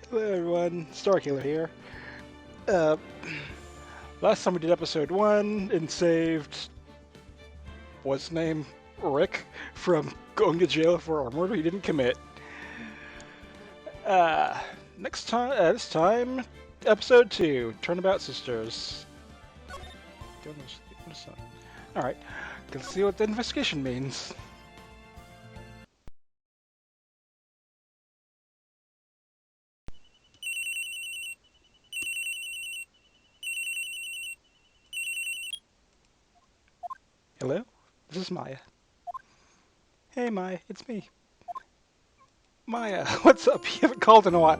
Hello everyone, Starkiller here. Uh, Last time we did episode 1 and saved, what's his name, Rick, from going to jail for a murder he didn't commit. This time, episode 2, Turnabout Sisters. Alright, let's see what the investigation means. Hello? This is Maya. Hey Maya, it's me. Maya, what's up? You haven't called in a while.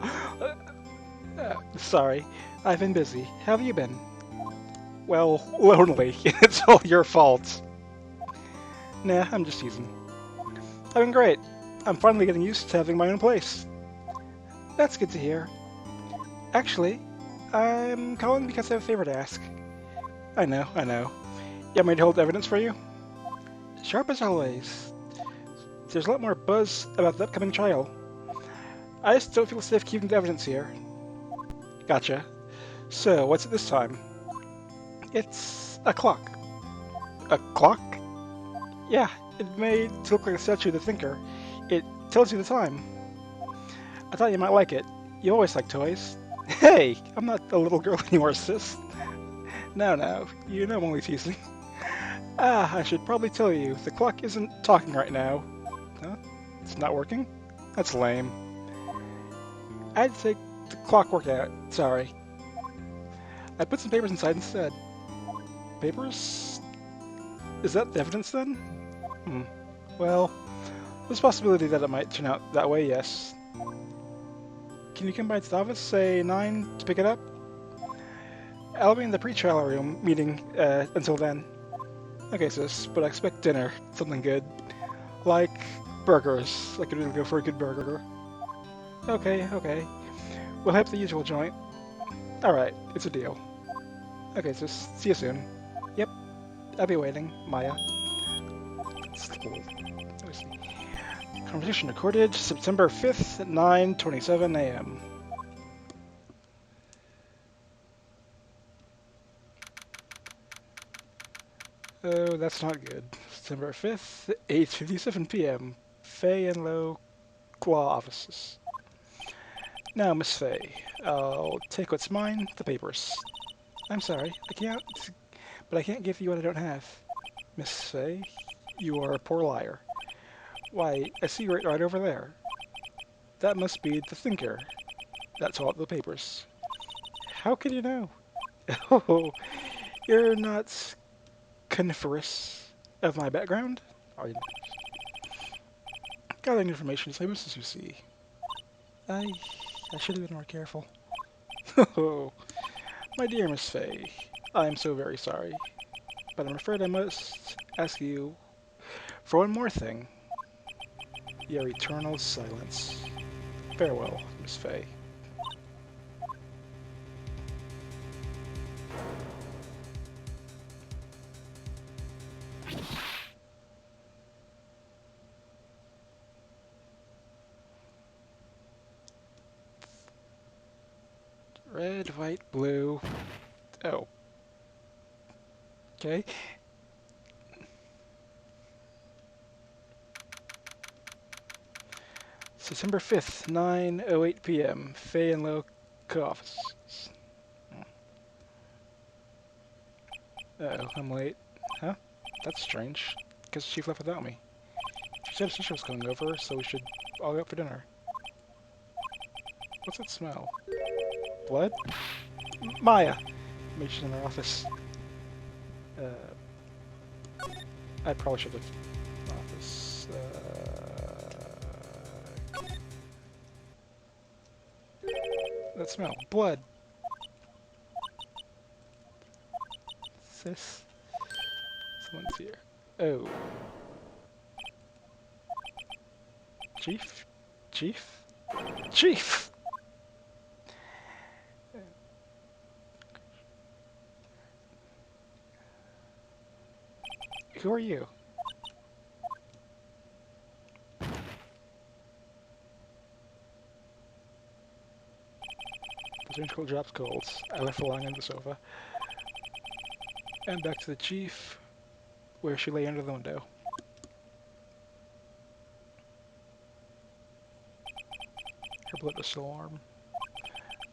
Sorry, I've been busy. How have you been? Well, lonely. It's all your fault. Nah, I'm just teasing. I've been great. I'm finally getting used to having my own place. That's good to hear. Actually, I'm calling because I have a favor to ask. I know. You want me to hold evidence for you? Sharp as always. There's a lot more buzz about the upcoming trial. I just don't feel safe keeping the evidence here. Gotcha. So, what's it this time? It's a clock. A clock? Yeah, it's made to look like a statue of the thinker. It tells you the time. I thought you might like it. You always like toys. Hey, I'm not a little girl anymore, sis. No, you know I'm only teasing. I should probably tell you, the clock isn't talking right now. Huh? It's not working? That's lame. I had to take the clockwork out, sorry. I put some papers inside instead. Papers? Is that the evidence then? Well, there's a possibility that it might turn out that way, yes. Can you come by to the office, say 9, to pick it up? I'll be in the pre-trial room meeting until then. Okay, sis, but I expect dinner. Something good. Like burgers. I could really go for a good burger. Okay. We'll have the usual joint. Alright, it's a deal. Okay, sis, see you soon. Yep, I'll be waiting. Maya. Conversation recorded September 5th at 9:27 a.m. Oh, that's not good. September 5th, 8:57 p.m. Fay and Low Claw offices. Now, Miss Fay, I'll take what's mine, the papers. I'm sorry, but I can't give you what I don't have. Miss Fay, you are a poor liar. Why, I see right over there. That must be the thinker. That's all the papers. How can you know? Oh, you're not coniferous of my background? Are you? Gathering information is my business, you see. I should have been more careful. Oh, my dear Miss Fay, I'm so very sorry, but I'm afraid I must ask you for one more thing. Your eternal silence. Farewell, Miss Fay. Red, white, blue. Oh. Okay. September 5th, 9:08 p.m. Fay and Low offices. Uh-oh, I'm late. Huh? That's strange. Guess she left without me. She said her sister was coming over, so we should all go out for dinner. What's that smell? Blood? Maya! Maybe she's in her office. I probably should have... Office... That smell. Blood! Sis? Someone's here. Oh. Chief? Chief! Who are you? Strange cold drops colds. I left her lying on the sofa. And back to the chief, where she lay under the window. Her blood was still warm.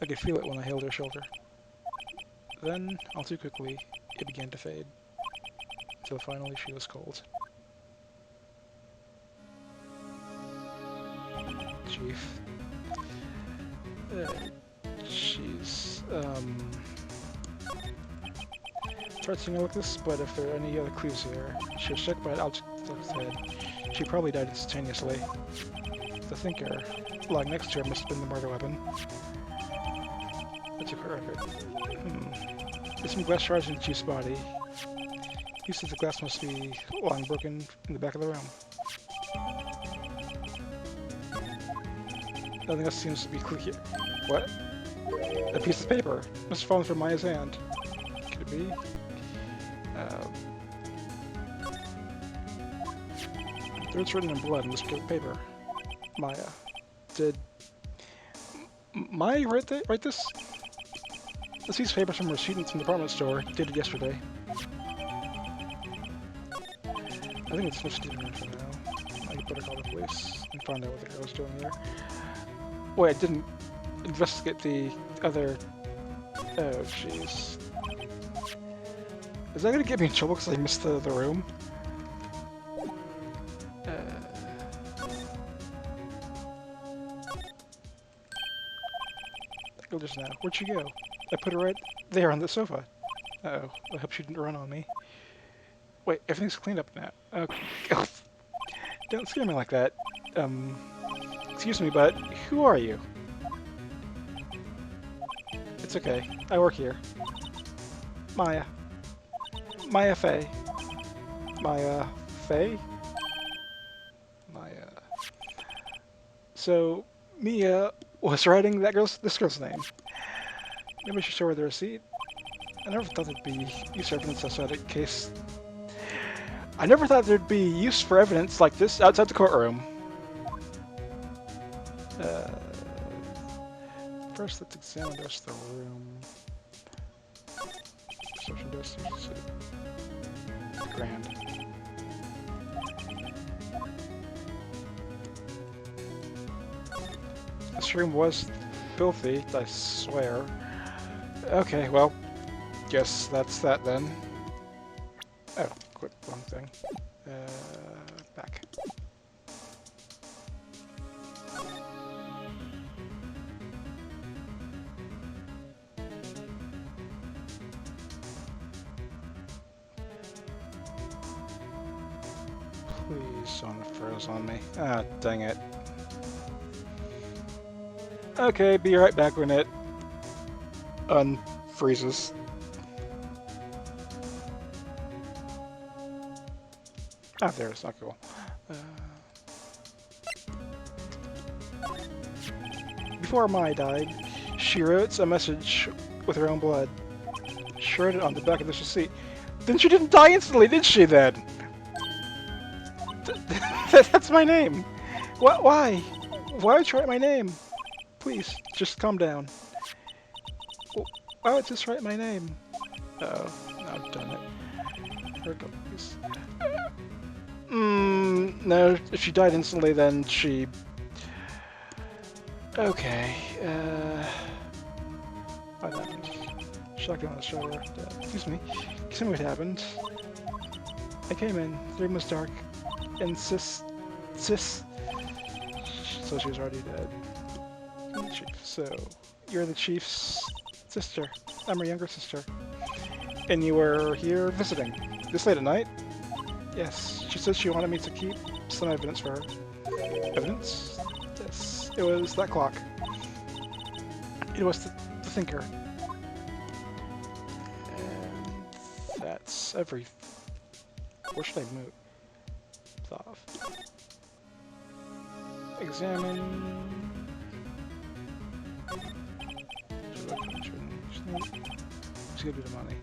I could feel it when I held her shoulder. Then, all too quickly, it began to fade, until finally she was cold. Chief. She's, tried to look this, but if there are any other clues here, she was shook by an object to his head. She probably died instantaneously. The thinker, lying next to her, must have been the murder weapon. I took her record. There's some glass shards in the chief's body. He said the glass must be lying broken in the back of the room. Nothing else seems to be clear. What? A piece of paper must have fallen from Maya's hand. Could it be? It's written in blood on this paper. Maya. Did Maya write this? This piece of paper from a receipt from the department store, dated yesterday. I think it's much deeper for now. I better call the police and find out what the girl's doing here. Wait, I didn't investigate the other... Oh, jeez. Is that gonna get me in trouble because I missed the room? Just now. Where'd she go? I put her right there on the sofa. Uh-oh. I hope she didn't run on me. Wait, everything's cleaned up now. Okay. Don't scare me like that. Excuse me, but who are you? It's okay. I work here. Maya. Maya Fey. Maya Fey? Maya. So, Mia was writing this girl's name. Maybe I should show her the receipt. I never thought there'd be use for evidence outside a case. I never thought there'd be use for evidence like this outside the courtroom. First, let's examine the rest of the room. Perception dose grand. This room was filthy, I swear. Okay, well, guess that's that then. Oh, quick, wrong thing. Back. Please don't froze on me. Ah, dang it. Okay, be right back when it unfreezes. Ah, there, it's not cool. Before Mai died, she wrote a message with her own blood. She wrote it on the back of this receipt. Then she didn't die instantly, did she then? That's my name. Why? Why would you write my name? Please, just calm down. Why would just write my name? Uh-oh, I've done it. Here it goes. No, if she died instantly, then she... Okay, what happened? Shotgun on the shoulder. Excuse me. Tell me what happened. I came in, the room was dark, and sis... So she was already dead. Chief. So, you're the chief's sister. I'm her younger sister. And you were here visiting? This late at night? Yes. She said she wanted me to keep some evidence for her. Evidence? Yes. It was that clock. It was the thinker. And that's everything. Where should I move? Off. Examine... What's gonna do the money?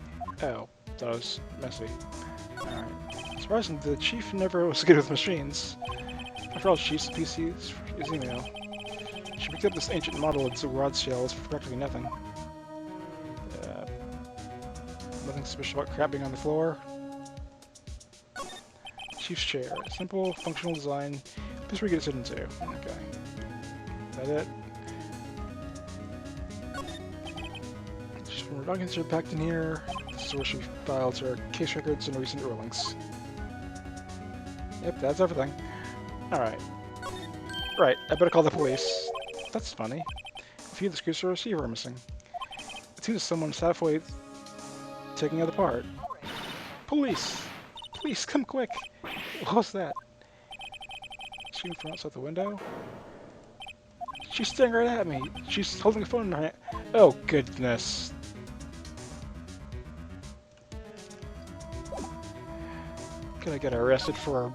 Oh, that was messy. Alright. Surprising, the chief never was good with machines. After all, chief's PCs his email. She picked up this ancient model of rod shell for practically nothing. Nothing special about crap being on the floor. Chief's chair. Simple, functional design. This is where you get to sit into. Okay. Is that it? Just more documents are packed in here. This is where she files her case records and recent rulings. Yep, that's everything. Alright. Right, I better call the police. That's funny. A few of the screws for a receiver are missing. It seems someone's halfway taking it apart. Police! Police, come quick! What was that? Shooting from outside the window? She's staring right at me. She's holding a phone in her hand. Oh, goodness. Gonna get arrested for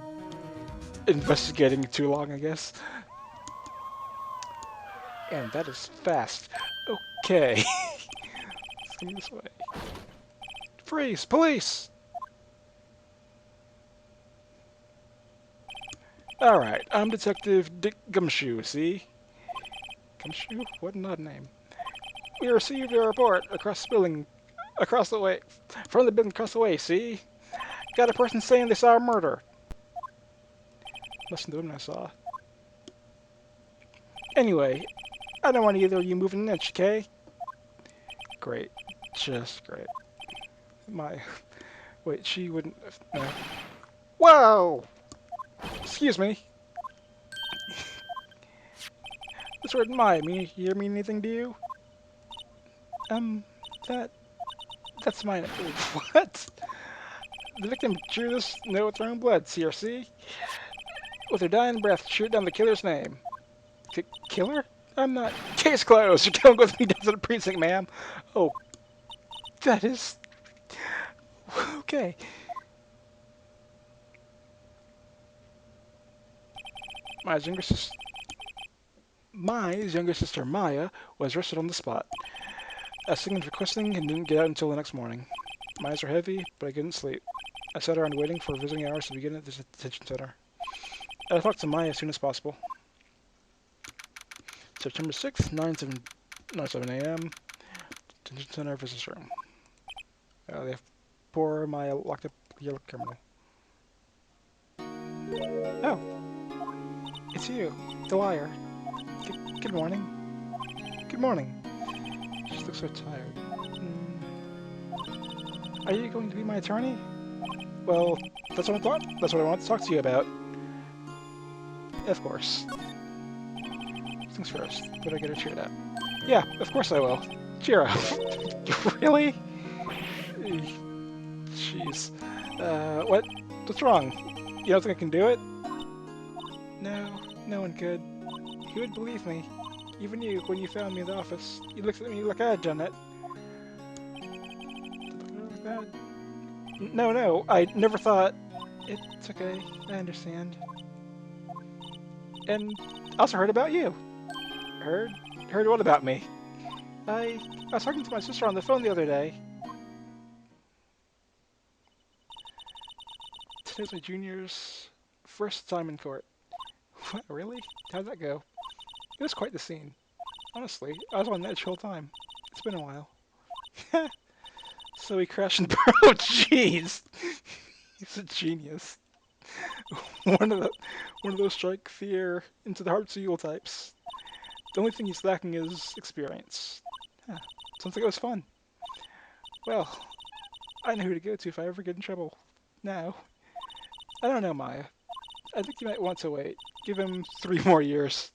investigating too long, I guess. And that is fast. Okay. Let's go this way. Freeze! Police! Alright, I'm Detective Dick Gumshoe, see? Gumshoe? What an odd name. We received a report across the building, across the way, from the building across the way, see? Got a person saying they saw a murder. Listen to them I saw. Anyway, I don't want either of you moving an inch, okay? Great. Just great. Wait, she wouldn't... No. Whoa! Excuse me. This word my mean anything to you? That's mine. What? The victim drew this note with her own blood, CRC. With her dying breath, shoot down the killer's name. Killer? I'm not. Case closed. You're coming with me down to the precinct, ma'am. Oh, that is okay. Maya's younger sister, Maya, was arrested on the spot. I signaled for questioning and didn't get out until the next morning. My eyes were heavy, but I couldn't sleep. I sat around waiting for visiting hours to begin at the detention center. I talked to Maya as soon as possible. September 6th, 9:07 a.m. Detention center visitor room. They have poor Maya locked up yellow criminal. Oh, it's you, the liar. Good morning. Good morning. She looks so tired. Are you going to be my attorney? Well, that's what I thought. That's what I wanted to talk to you about. Of course. Things first. But I get her cheered up. Yeah, of course I will. Cheer up. Really? Jeez. What's wrong? You don't think I can do it? No, no one could. You would believe me. Even you, when you found me in the office. You looked at me like I had done it. Like that? No, I never thought... It's okay, I understand. And I also heard about you. Heard? Heard what about me? I was talking to my sister on the phone the other day. Today's my junior's first time in court. What, really? How'd that go? It was quite the scene. Honestly, I was on edge the whole time. It's been a while. So he crashed and burned. Oh, jeez! He's a genius. One of those strike fear into the heart seal types. The only thing he's lacking is experience. Huh. Sounds like it was fun. Well, I know who to go to if I ever get in trouble. Now. I don't know, Maya. I think you might want to wait. Give him 3 more years.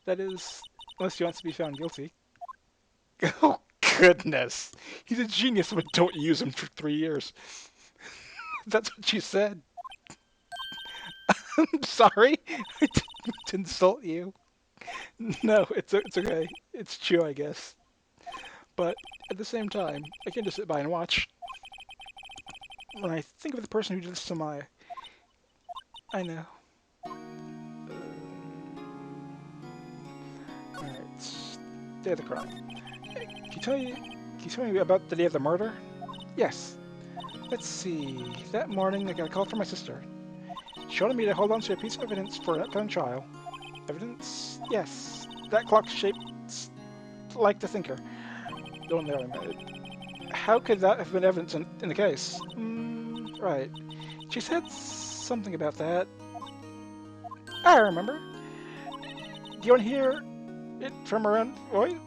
That is, unless he wants to be found guilty. Oh, goodness. He's a genius, but don't use him for 3 years. That's what you said. I'm sorry. I didn't mean to insult you. No, it's okay. It's true, I guess. But at the same time, I can't just sit by and watch. When I think of the person who did this to Maya, I know. Alright. Day of the crime. Can you tell me about the day of the murder? Yes. Let's see. That morning I got a call from my sister. She wanted me to hold on to a piece of evidence for an upcoming trial. Evidence? Yes. that clock shaped like the thinker. The one there I made. How could that have been evidence in the case? Right. She said something about that. I remember. Do you want to hear it from her own voice?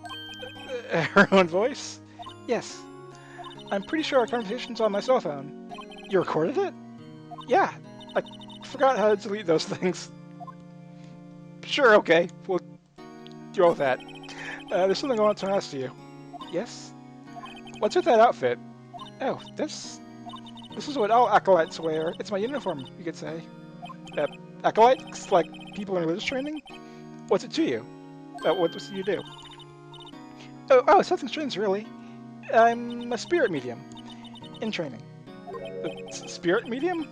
Her own voice? Yes. I'm pretty sure our conversation's on my cell phone. You recorded it? Yeah. I forgot how to delete those things. Sure, okay. We'll deal with that. There's something I want to ask you. Yes? What's with that outfit? Oh, this is what all acolytes wear. It's my uniform, you could say. Acolytes? Like people in religious training? What's it to you? What do you do? Oh, it's nothing strange, really. I'm a spirit medium. In training. A spirit medium?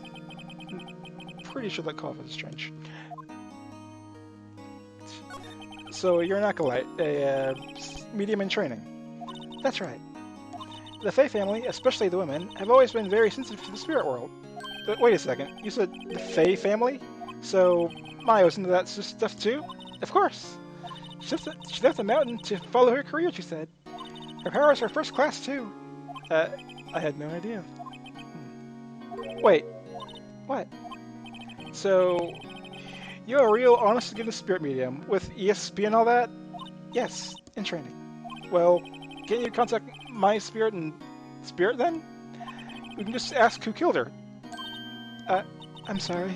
Pretty sure that call is strange. So you're an acolyte, a medium in training. That's right. The Fae family, especially the women, have always been very sensitive to the spirit world. But wait a second, you said the Fae family? So Maya's into that stuff too? Of course. She left the mountain to follow her career, she said. Her powers are first class too. I had no idea. Wait, what? So, you're a real honest-to-goodness spirit medium, with ESP and all that? Yes, in training. Well, can't you contact my spirit and spirit then? We can just ask who killed her. I'm sorry.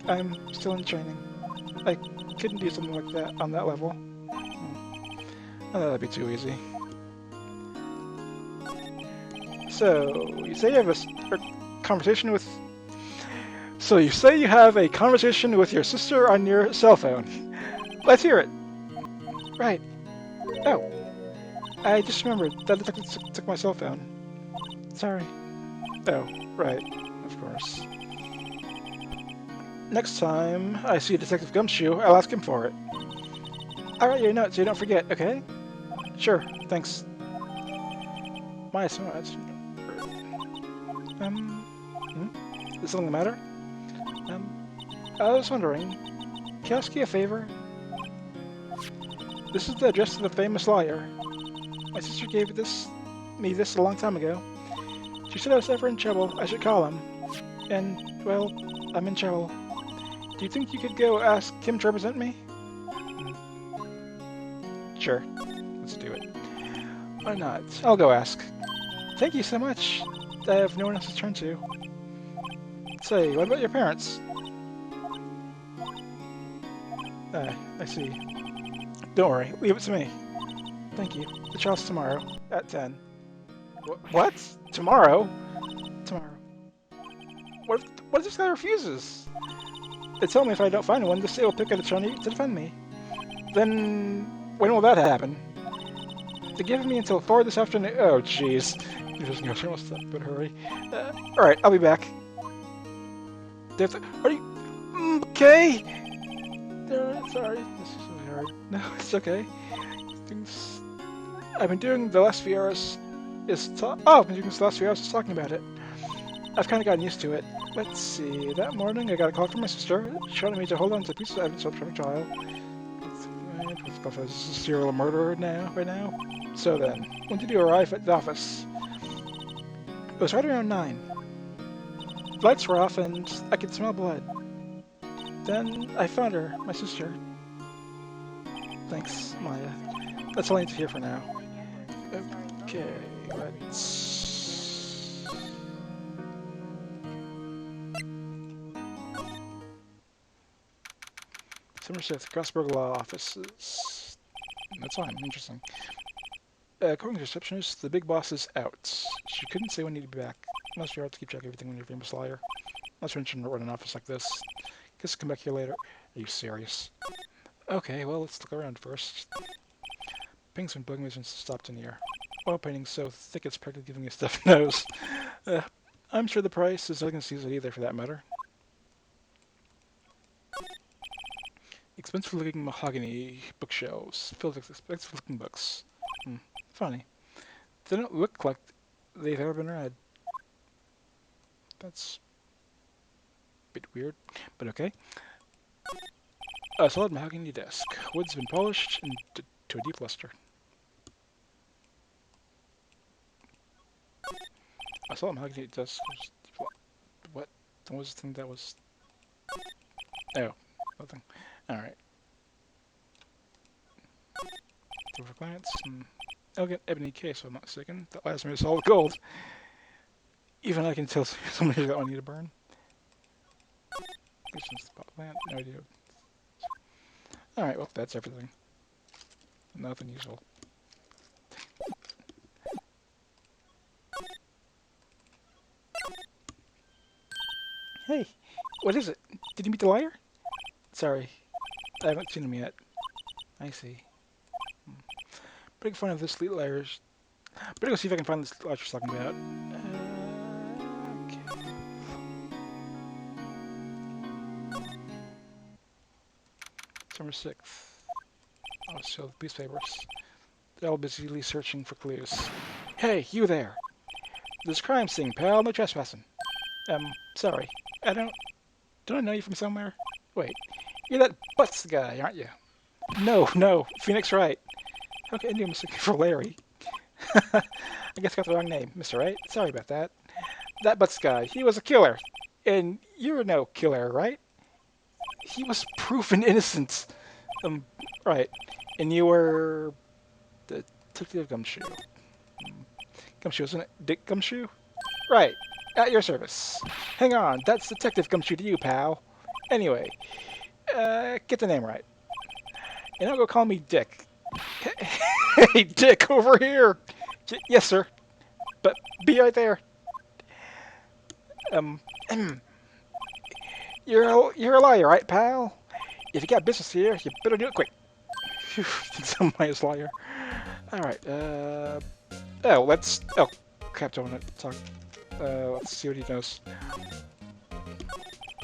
I'm still in training. I couldn't do something like that on that level. Oh, that'd be too easy. So, you say you have a conversation with... So you say you have a conversation with your sister on your cell phone. Let's hear it. Right. Oh. I just remembered that detective took my cell phone. Sorry. Oh, right. Of course. Next time I see Detective Gumshoe, I'll ask him for it. I'll write your note so you don't forget, okay? Sure, thanks. My smart. Is something the matter? I was wondering, can I ask you a favor? This is the address of the famous lawyer. My sister gave me this a long time ago. She said I was ever in trouble, I should call him. And, well, I'm in trouble. Do you think you could go ask him to represent me? Sure. Let's do it. Why not? I'll go ask. Thank you so much. I have no one else to turn to. Say, what about your parents? I see. Don't worry, leave it to me. Thank you. The trial's tomorrow, at 10. What? Tomorrow? Tomorrow. What if this guy refuses? They tell me if I don't find one, the state will pick an attorney to defend me. Then, when will that happen? They're giving me until 4 this afternoon. Oh, jeez. You're just gonna almost stop, but hurry. Alright, I'll be back. Are you... okay? Sorry, this is really hard. No, it's okay. I've been doing the last few hours I've been doing this the last few hours just talking about it. I've kind of gotten used to it. Let's see, that morning I got a call from my sister. She wanted me to hold on to a piece of evidence of a trial. This is a serial murderer right now. So then, when did you arrive at the office? It was right around 9. The lights were off and I could smell blood. Then I found her, my sister. Thanks, Maya. That's all I need to hear for now. Okay, let's... Somerset, Crossburg Law Offices. That's fine, interesting. According to the receptionist, the big boss is out. She couldn't say when he'd be back. Must be hard to keep track of everything when you're a famous liar. Not to mention run an office like this. Guess I'll come back here later. Are you serious? Okay, well, let's look around first. Ping's been bugging me since it stopped in here. Oil painting's so thick it's practically giving me a stuffed nose. I'm sure the price is nothing to seize it either, for that matter. Expensive-looking mahogany bookshelves filled with expensive-looking books. Funny. They don't look like they've ever been read. That's a bit weird, but okay. A solid mahogany desk. Wood's been polished to a deep luster. A solid mahogany desk. What? What was the thing that was? Oh, nothing. Alright. For clients. I'll get ebony case if I'm not mistaken. That last minute is solid gold. Even I can tell somebody that I need to burn. Plant. No idea. Alright, well, that's everything. Nothing useful. Hey, what is it? Did you meet the liar? Sorry, I haven't seen him yet. I see. Big fun of this elite liars. Better go see if I can find this liar you're talking about. Okay. December 6th. I'll show the piece of papers. They're all busily searching for clues. Hey, you there! There's a crime scene, pal. No trespassing. Sorry. Don't I know you from somewhere? Wait, you're that Butts guy, aren't you? No, Phoenix Wright. Okay, I knew Mr. for Larry. I guess I got the wrong name, Mr. Wright. Sorry about that. That Butts guy, he was a killer. And you're no killer, right? He was proven innocent. Right. And you were... Detective Gumshoe. Gumshoe, isn't it? Dick Gumshoe? Right. At your service. Hang on, that's Detective Gumshoe to you, pal. Anyway, get the name right. And don't go call me Dick. Hey, Dick, over here! Yes, sir. But be right there. You're a liar, right, pal? If you got business here, you better do it quick. Phew, somebody's liar. Alright, oh, crap, don't want to talk. Let's see what he knows.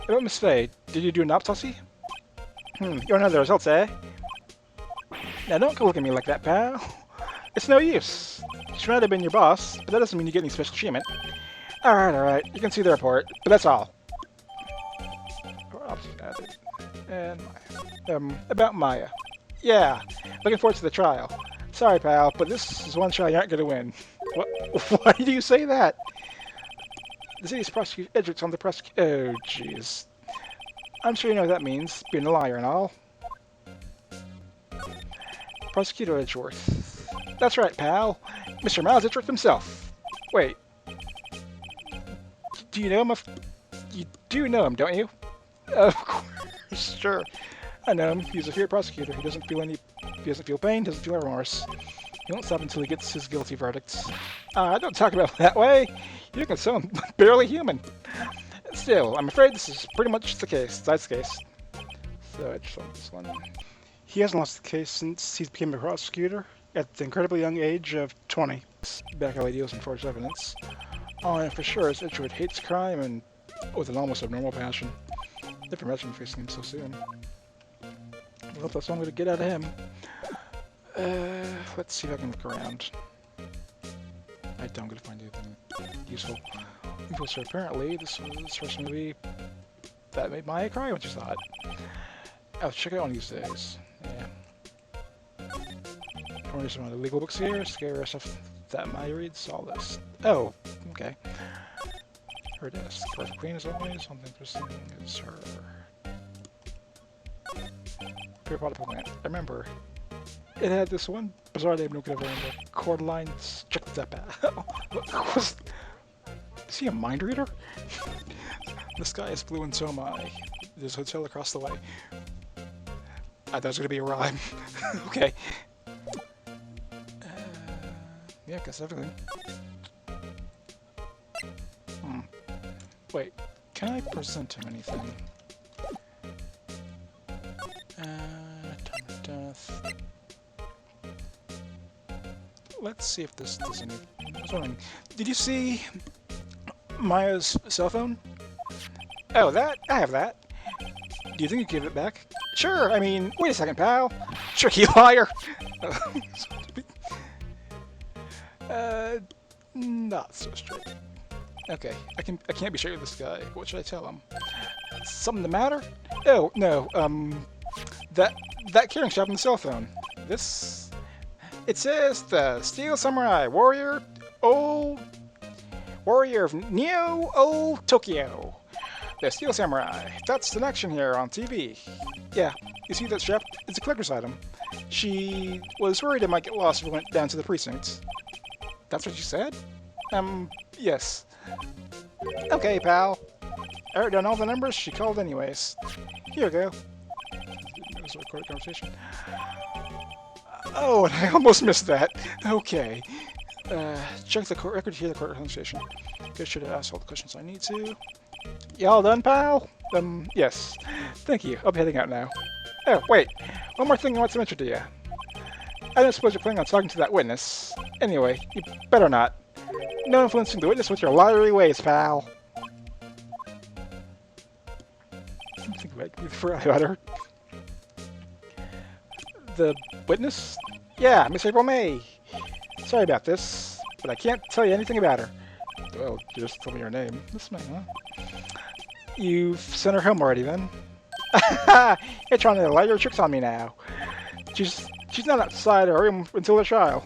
About Miss Faye, did you do an autopsy? You want to know the results, eh? Now don't go look at me like that, pal. It's no use. She might have been your boss, but that doesn't mean you get any special treatment. Alright, you can see the report, but that's all. And about Maya. Yeah, looking forward to the trial. Sorry, pal, but this is one trial you aren't going to win. What? Why do you say that? The city's prosecutor Edric's on the prosecutor. Oh, jeez. I'm sure you know what that means, being a liar and all. Prosecutor Edgeworth. That's right, pal. Mr. Miles Edgeworth himself. Wait. Do you know him? You do know him, don't you? Of course, sure. I know him. He's a feared prosecutor. He doesn't feel pain, doesn't feel remorse. He won't stop until he gets his guilty verdicts. Don't talk about it that way. You can sound barely human. Still, I'm afraid this is pretty much the case. That's the case. So I just want this one. He hasn't lost the case since he became a prosecutor at the incredibly young age of 20. Back ideals and forged evidence. All I know for sure is Edgewood hates crime and with an almost abnormal passion. Never imagined facing him so soon. Well, that's what I'm going to get out of him. Let's see if I can look around. I don't going to find anything useful. So apparently, this was the first movie that made Maya cry when she saw it. I'll check it out one of these days. Yeah. There's some other legal books here. Scary stuff that Maya reads. All this. Oh, okay. Her desk. First queen is always something interesting. Is her. Pure pot plant. I remember. It had this one bizarre name no one could ever remember. Cordeline. Check that out. Is he a mind reader? The sky is blue and so am I. There's a hotel across the way. I thought it was going to be a rhyme. Okay. Yeah, I guess everything. Wait, can I present him anything? Time of death. Let's see if this does any... I was wondering, did you see Maya's cell phone? Oh, that? I have that. Do you think you can give it back? Sure, I mean, wait a second, pal. Tricky liar. Not so straight. Okay, I can't be straight with this guy. What should I tell him? Something the matter? Oh, no, That that carrying strap on the cell phone. This it says the Steel Samurai Warrior of Neo Old Tokyo. The Steel Samurai. That's an action here on TV. Yeah, you see that strap? It's a collector's item. She was worried it might get lost if we went down to the precinct. That's what you said? Yes. Okay, pal. I wrote down all the numbers she called anyways. Here we go. That was a recorded conversation. Oh, and I almost missed that. Okay. Check the court record to hear the court conversation. Go sure to ask all the questions I need to. Y'all done, pal? Yes. Thank you. I'll be heading out now. Oh, wait. One more thing I want to mention to you. I don't suppose you're planning on talking to that witness. Anyway, you better not. No influencing the witness with your liary ways, pal. Think about it before I utter. The witness? Yeah, Miss April May. Sorry about this, but I can't tell you anything about her. Well, you just told me her name. Miss May, huh? You've sent her home already, then? You're trying to lay your tricks on me now. She's not outside her room until the trial.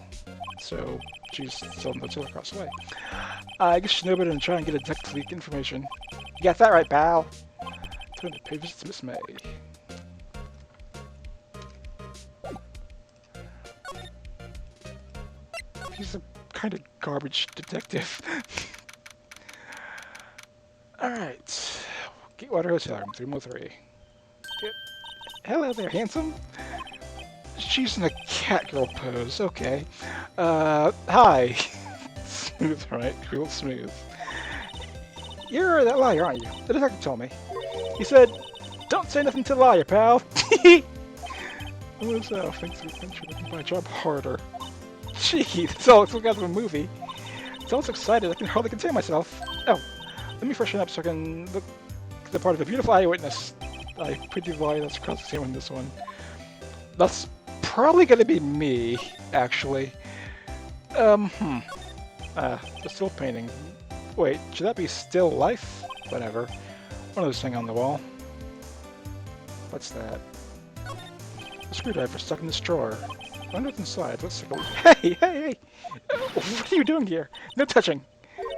So, she's still until across the way. I guess she's no better than try and get a deck to leak information. You got that right, pal. Turn the pages to Miss May. He's a kind of garbage detective. Alright. Gatewater Hotel Room 303. Yep. Hello there, handsome. She's in a catgirl pose, okay. Hi. Smooth, right? Real smooth. You're that liar, aren't you? The detective told me. He said, don't say nothing to the liar, pal. What's up? Thanks for making my job harder. Gee, that's all looks like out of a movie. It's almost excited, I can hardly contain myself. Oh, let me freshen up so I can look the part of a beautiful eyewitness. I pretty lie that's across the table in this one. That's probably gonna be me, actually. The still painting. Wait, should that be still life? Whatever. One of those things on the wall. What's that? A screwdriver stuck in this drawer. I wonder what's inside. Let's take a look. Hey! What are you doing here? No touching!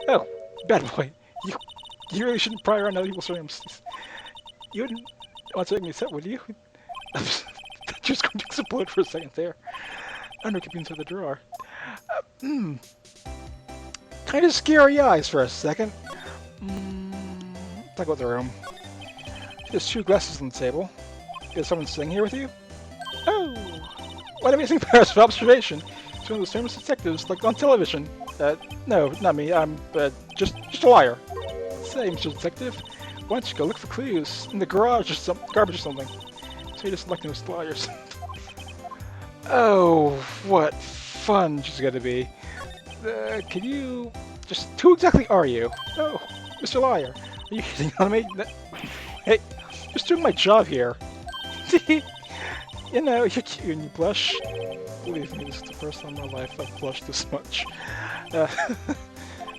Oh, bad boy. You really shouldn't pry around other people's rooms. You wouldn't want to make me upset, would you? I thought you was going to explode for a second there. I don't know, keep inside the drawer. Kind of scary eyes for a second. Talk about the room. There's 2 glasses on the table. Is someone sitting here with you? Oh! What amazing powers of observation! He's one of those famous detectives, like on television. No, not me. I'm, just a liar. Say, Mr. Detective, why don't you go look for clues in the garage or garbage or something? So you're just electing those liars. Oh, what fun she's gonna be. Can you... who exactly are you? Oh, Mr. Liar. Are you hitting on me? Hey, just doing my job here. You know, you're cute and you blush. Believe me, this is the first time in my life I've blushed this much.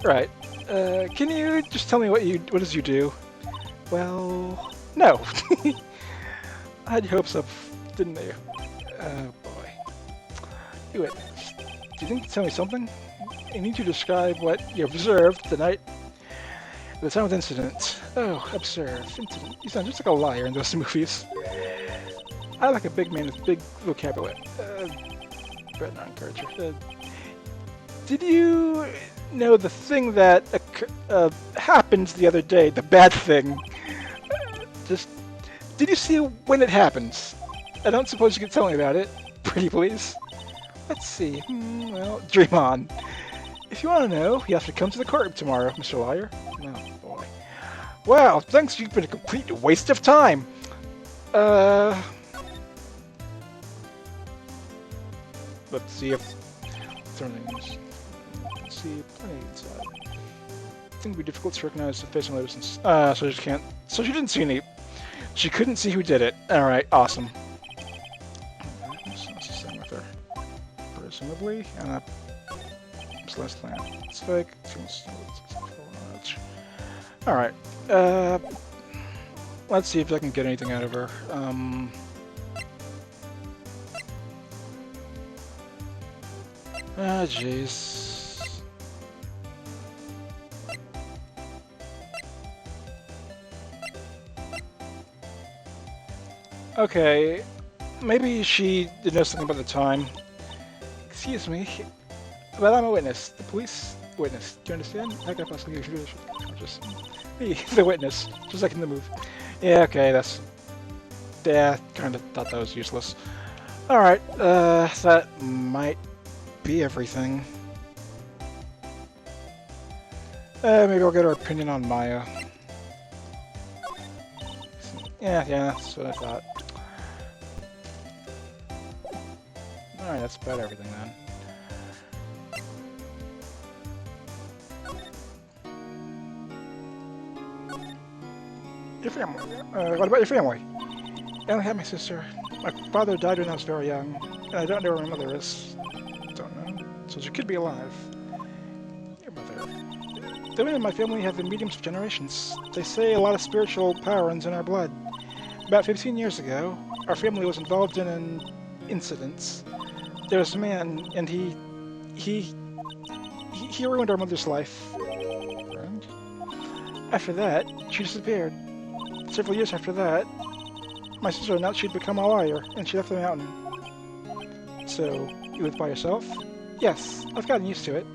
Right. Can you just tell me what it is you do? Well, no. I had your hopes up, didn't you? Oh boy. You witness. Do you think you can tell me something? I need you to describe what you observed the night at the time of the incident. Oh, observe. Incident. You sound just like a liar in those movies. I like a big man with big vocabulary. Better not encourage her. Did you know the thing that happened the other day? The bad thing. Did you see when it happens? I don't suppose you can tell me about it. Pretty please. Let's see. Well, dream on. If you want to know, you have to come to the courtroom tomorrow, Mr. Liar. Oh, boy. Wow, thanks, you've been a complete waste of time. Let's see if... Let's see, plenty inside. I think it would be difficult to recognize the face on later since... so she can't... So she didn't see any... She couldn't see who did it. Alright, awesome. That's the same with her. Presumably, and it's less than... It's fake. Alright, let's see if I can get anything out of her. Ah, jeez. Okay, maybe she did know something about the time. Excuse me, but I'm a witness. The police witness. Do you understand? How could I possibly get you just me, the witness, just like in the move. Yeah, okay, that's... Yeah, kinda thought that was useless. Alright, that might be everything. Maybe I'll get her opinion on Maya. Yeah, that's what I thought. Alright, that's about everything then. Your family. What about your family? I only have my sister. My father died when I was very young, and I don't know where my mother is. Don't know. So she could be alive. Your mother. The women in my family have been mediums for generations. They say a lot of spiritual power runs in our blood. About 15 years ago, our family was involved in an incident. There was a man, and he ruined our mother's life. And after that, she disappeared. Several years after that, my sister announced she'd become a lawyer, and she left the mountain. So, you live by yourself? Yes, I've gotten used to it.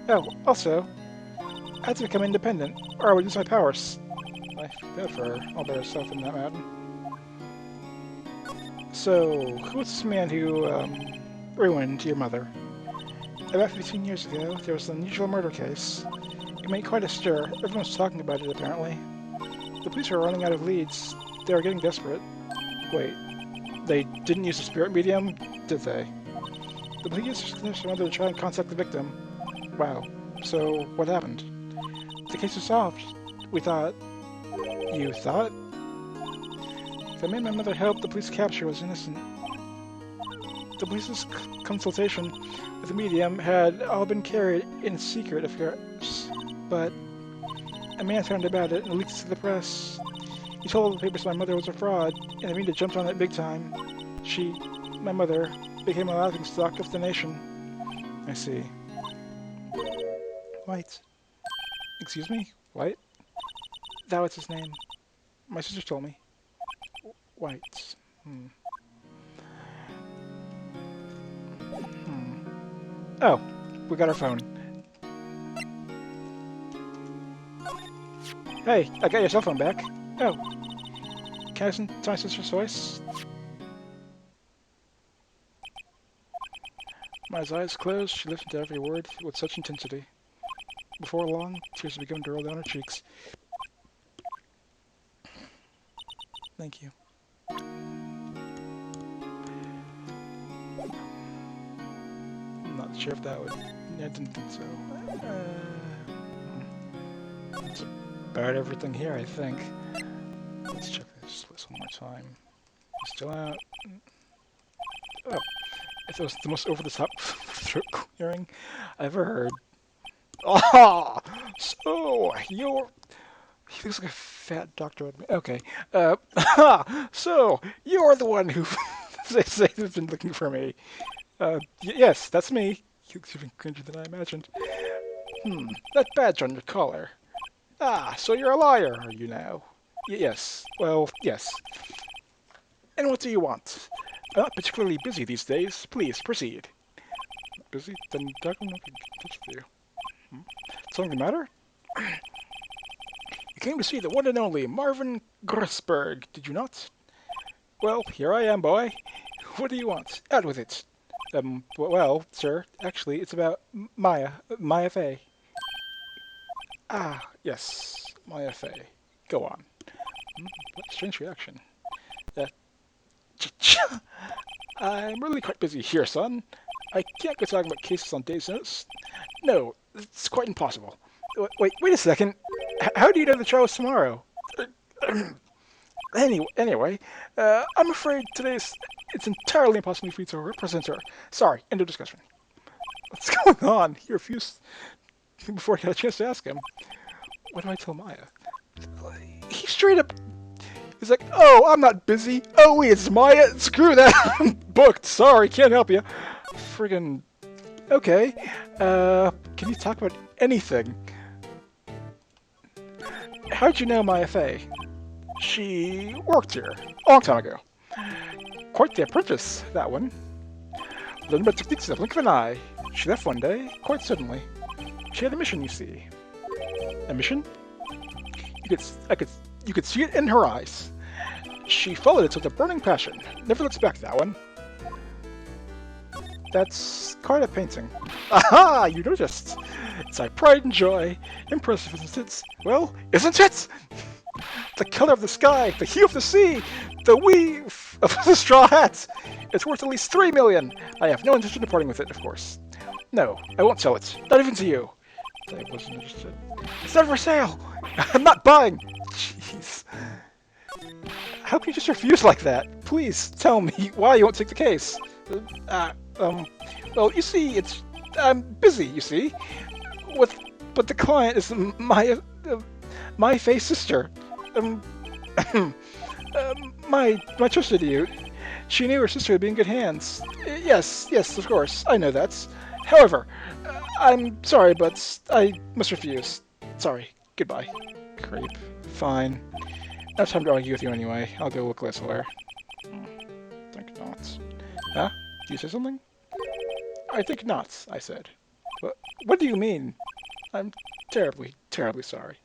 Oh, also, I had to become independent, or I would lose my powers. I feel bad for her, all by herself in that mountain. So, who was this man who, ruined your mother? About 15 years ago, there was an unusual murder case. It made quite a stir. Everyone's talking about it, apparently. The police were running out of leads. They were getting desperate. Wait, they didn't use a spirit medium, did they? The police convinced their mother to try and contact the victim. Wow. So, what happened? The case was solved. We thought... You thought? The man my mother helped the police capture was innocent. The police's consultation with the medium had all been carried in secret, of course, but a man found about it and leaked it to the press. He told all the papers my mother was a fraud, and the media jumped on it big time. She, my mother, became a laughingstock of the nation. I see. White. Excuse me? White? That was his name. My sister told me. White. Oh, we got our phone. Hey, I got your cell phone back. Oh. Can I listen to my sister's voice? Maya's eyes closed, she listened to every word with such intensity. Before long, tears began to roll down her cheeks. Thank you. I'm not sure if that would... I didn't think so. That's about everything here, I think. Let's check this list one more time. Still out. Oh, if it was the most over-the-top throat clearing I've ever heard. Ah, so you're... He looks like a fat doctor. Okay. So you're the one who they say has been looking for me. Yes, that's me. He looks even cringer than I imagined. That badge on your collar. Ah, so you're a liar, are you now? Yes. Well, yes. And what do you want? I'm not particularly busy these days. Please, proceed. Busy? Then I don't know if I can touch with you. Something the matter? You came to see the one and only Marvin Grossberg, did you not? Well, here I am, boy. What do you want? Out with it. Well, sir, actually, it's about Maya Fey. Ah, yes, Maya Fey. Go on. What a strange reaction. I'm really quite busy here, son. I can't go talking about cases on day's notice. No, it's quite impossible. Wait a second. How do you know the trial is tomorrow? Anyway, I'm afraid it's entirely impossible for you to represent her. Sorry, end of discussion. What's going on? He refused before I got a chance to ask him. What do I tell Maya? He straight up... He's like, oh, I'm not busy. Oh, wait, it's Maya. Screw that. I'm booked. Sorry, can't help you. Friggin'... Okay, can you talk about anything? How'd you know Maya Fey? She worked here a long time ago. Quite the apprentice, that one. Learned about techniques in the blink of an eye. She left one day, quite suddenly. She had a mission, you see. A mission? You could see it in her eyes. She followed it with a burning passion. Never looks back, that one. That's quite a painting. Aha! You noticed. It's our pride and joy. Impressive, isn't it? Well, isn't it? The color of the sky, the hue of the sea, the weave of the straw hat. It's worth at least 3 million. I have no intention of parting with it, of course. No, I won't sell it. Not even to you. I wasn't interested. It's not for sale. I'm not buying. Jeez. How can you just refuse like that? Please tell me why you won't take the case. Well, you see, I'm busy, you see. But the client is my Faye's sister. My trust to you. She knew her sister would be in good hands. Yes, of course, I know that. However, I'm sorry, but I must refuse. Sorry, goodbye. Creep. Fine. No time to argue with you anyway. I'll go look elsewhere. Think not. Huh? Do you say something? I think not, I said. What do you mean? I'm terribly, terribly sorry.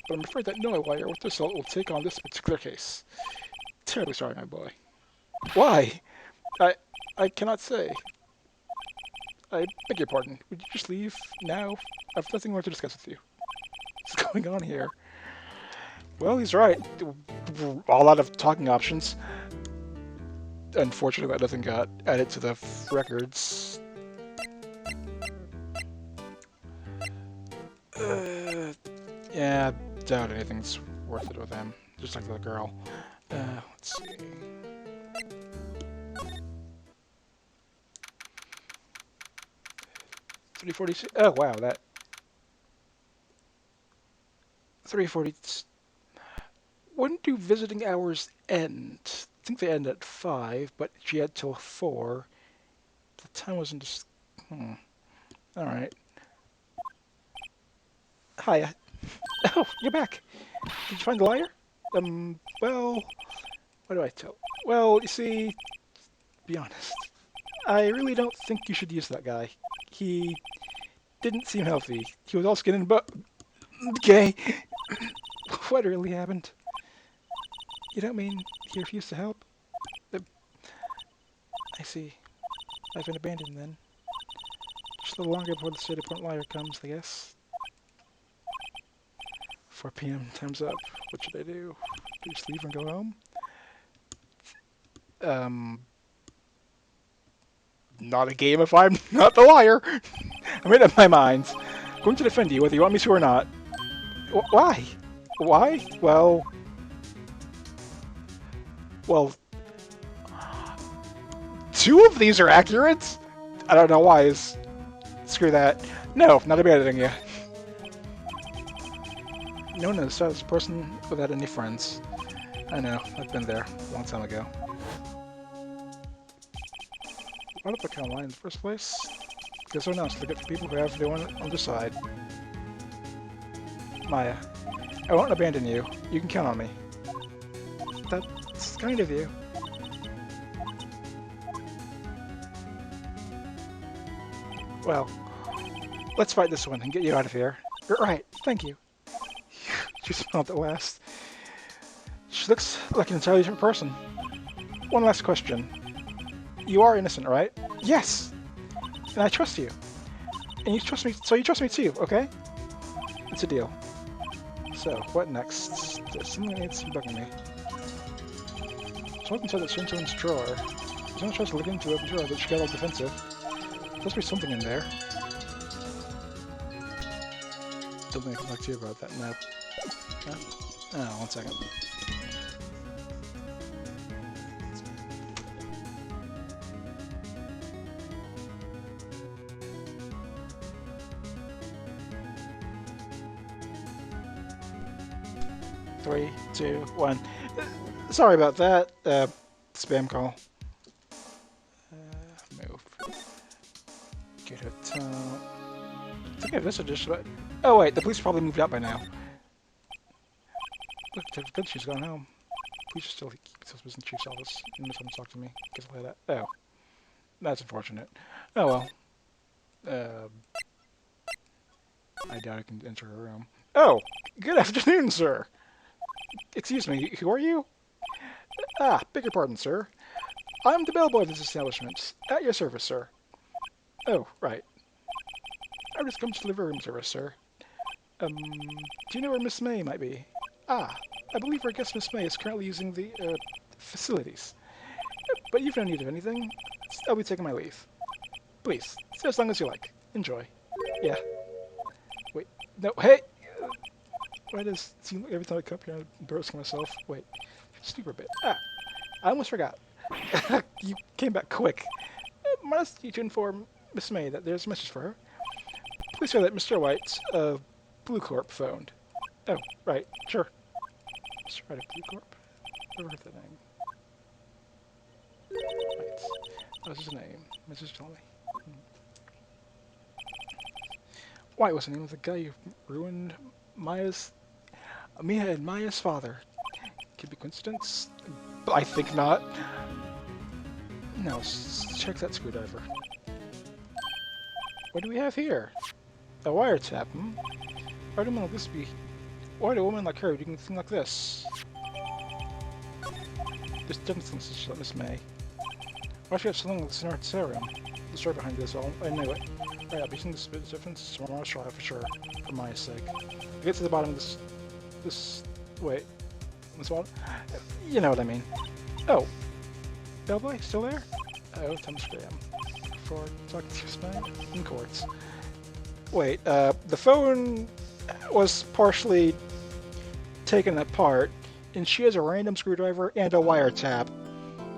But I'm afraid that no lawyer with this will take on this particular case. Terribly sorry, my boy. Why? I cannot say. I beg your pardon. Would you just leave now? I've nothing more to discuss with you. What's going on here? Well, he's right. All out of talking options. Unfortunately, that doesn't got added to the records. Yeah, doubt anything's worth it with him. Just like the girl. Let's see. $346. Oh wow, that 340. When do visiting hours end? I think they end at 5, but she had till 4. The time wasn't just. All right. Hiya. Oh, you're back. Did you find the liar? Well, what do I tell? Well, you see, be honest. I really don't think you should use that guy. He didn't seem healthy. He was all skin and butt. Gay. What really happened? You don't mean he refused to help? I see. I've been abandoned then. Just a little longer before the state of point liar comes, I guess. 4 p.m. Time's up. What should I do? Do you just leave and go home? Not a game if I'm not the liar. I made up my mind. I'm going to defend you whether you want me to or not. Why? Why? Well, 2 of these are accurate? I don't know why. Screw that. No, not abandoning you. No one is a person without any friends. I know, I've been there a long time ago. Why did I put online in the first place? Because someone else, look at the people who have their own on their side. Maya, I won't abandon you. You can count on me. That's kind of you. Well, let's fight this one and get you out of here. Right, thank you. She smiled at last. She looks like an entirely different person. One last question. You are innocent, right? Yes! And I trust you. And you trust me, so you trust me too, okay? It's a deal. So, what next? There's something that needs bugging me. Someone said it's in someone's drawer. Someone tries to look into it, the drawer, but she got all defensive. There must be something in there. Don't think I can talk to you about that map. Huh? Oh, 1 second. Three, two, one. Sorry about that. Spam call. Move. Get it. Thinking of this edition, but... Oh wait, the police probably moved out by now. Look, Detective Gumshoe's gone home. Police still keep himself in the chief's office. And someone talk to me. Guess I'll play that. Oh. That's unfortunate. Oh well. I doubt I can enter her room. Oh! Good afternoon, sir! Excuse me, who are you? Ah, beg your pardon, sir. I'm the bellboy of this establishment. At your service, sir. Oh, right. I've just come to deliver room service, sir. Do you know where Miss May might be? Ah, I believe our guest Miss May is currently using the, facilities. But you've no need of anything. I'll be taking my leave. Please, stay as long as you like. Enjoy. Yeah. Wait, no, hey! Why does it seem like every time I come here I'm embarrassing myself? Wait, stupid bit. Ah, I almost forgot. You came back quick. Must you to inform Miss May that there's a message for her. Please say that Mr. White of Blue Corp phoned. Oh, right, sure. Mr. White of Blue Corp? Never heard that name. Right. What's his name? Mrs. Tell me. White was the name of the guy who ruined Mia and Maya's father. Could be coincidence? I think not. Now, check that screwdriver. What do we have here? A wiretap, hmm? Why do women like this be? Why do a woman like her do anything like this? This doesn't seem such like Miss May. Why should I have something like this in our serum? The story behind this all. I knew it. Right, I'll be seeing this bit of difference tomorrow. I'll try for sure. For Maya's sake. To get to the bottom of this. Wait. This one? You know what I mean. Oh. Bellboy, still there? Oh, time to scram. For talking to Spain in courts. Wait, the phone was partially taken apart, and she has a random screwdriver and a wiretap.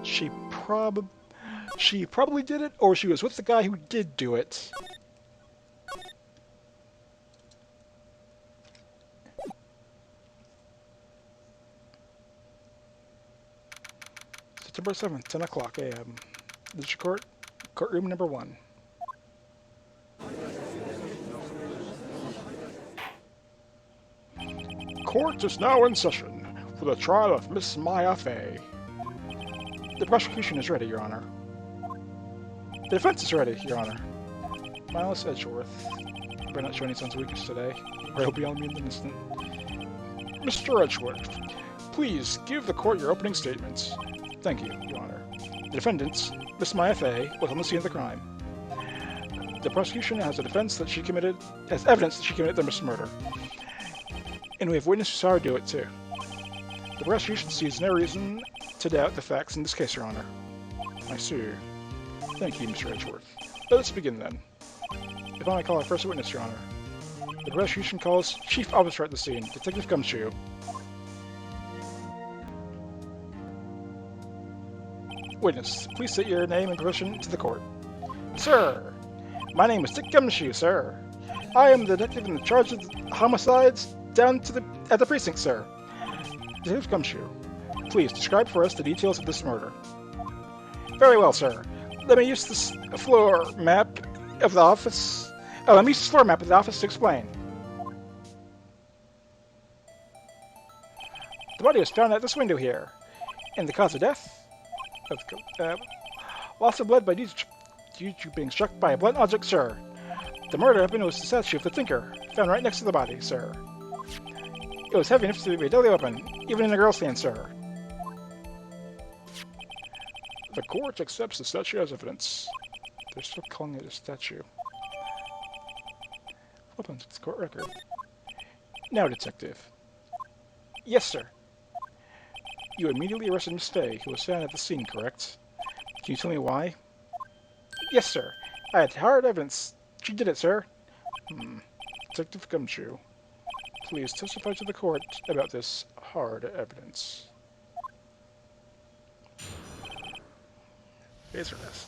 She probably did it, or she was with the guy who did do it. September 7th, 10 o'clock a.m. District Courtroom number 1. Court is now in session for the trial of Miss Maya Fey. The prosecution is ready, Your Honor. The defense is ready, Your Honor. Miles Edgeworth. Better not show any signs of weakness today, or he'll be on me in an instant. Mr. Edgeworth, please give the court your opening statement. Thank you, Your Honor. The defendant, Miss Maya Fey, was on the scene of the crime. The prosecution has evidence that she committed the murder. And we have witnesses who saw her do it too. The prosecution sees no reason to doubt the facts in this case, Your Honor. I see. Thank you, Mr. Edgeworth. Let's begin then. If I may call our first witness, Your Honor. The prosecution calls Chief Officer at the scene, Detective Gumshoe. Witness, please state your name and profession to the court. Sir, my name is Dick Gumshoe, sir. I am the detective in charge of the homicides at the precinct, sir. Detective Gumshoe, please describe for us the details of this murder. Very well, sir. Let me use this floor map of the office. Let me use this floor map of the office to explain. The body was found at this window here. And the cause of death? Loss of blood by due to being struck by a blunt object, sir. The murder weapon was the statue of the Thinker, found right next to the body, sir. It was heavy enough to be a deadly weapon, even in a girl's hand, sir. The court accepts the statue as evidence. They're still calling it a statue. Weapons, it's court record. Now, detective. Yes, sir. You immediately arrested Miss Fey, who was found at the scene, correct? Can you tell me why? Yes, sir. I had hard evidence. She did it, sir. Detective Gumshoe, please testify to the court about this hard evidence. Answer this.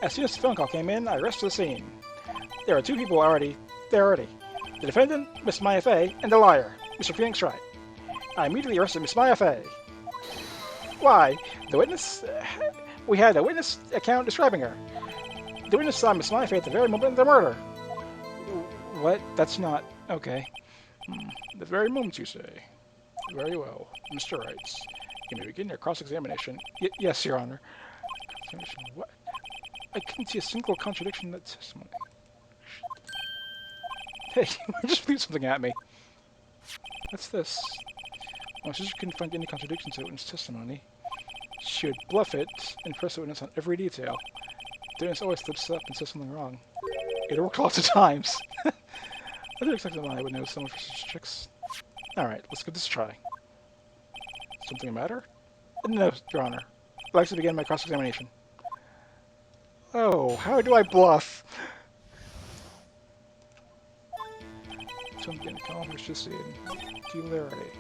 As soon as the phone call came in, I rushed to the scene. There are two people there already. The defendant, Miss Maya Fey, and the liar, Mr. Phoenix Wright. I immediately arrested Miss Maya Fey. Why? The witness? We had a witness account describing her. Doing this time is my fate at the very moment of the murder. What? That's not... Okay. The very moment, you say. Very well. Mr. Wright, you may begin your cross-examination. Yes, Your Honor. What? I couldn't see a single contradiction in that testimony. Hey, just leave something at me. What's this? My sister couldn't find any contradictions in the witness testimony. She would bluff it and press the witness on every detail. The witness always slips up and says something wrong. It worked lots of times. I didn't expect that I would know someone for such tricks. Alright, let's give this a try. Something the matter? No, Your Honor. I'd like to begin my cross-examination. Oh, how do I bluff? Something accomplished just in clarity.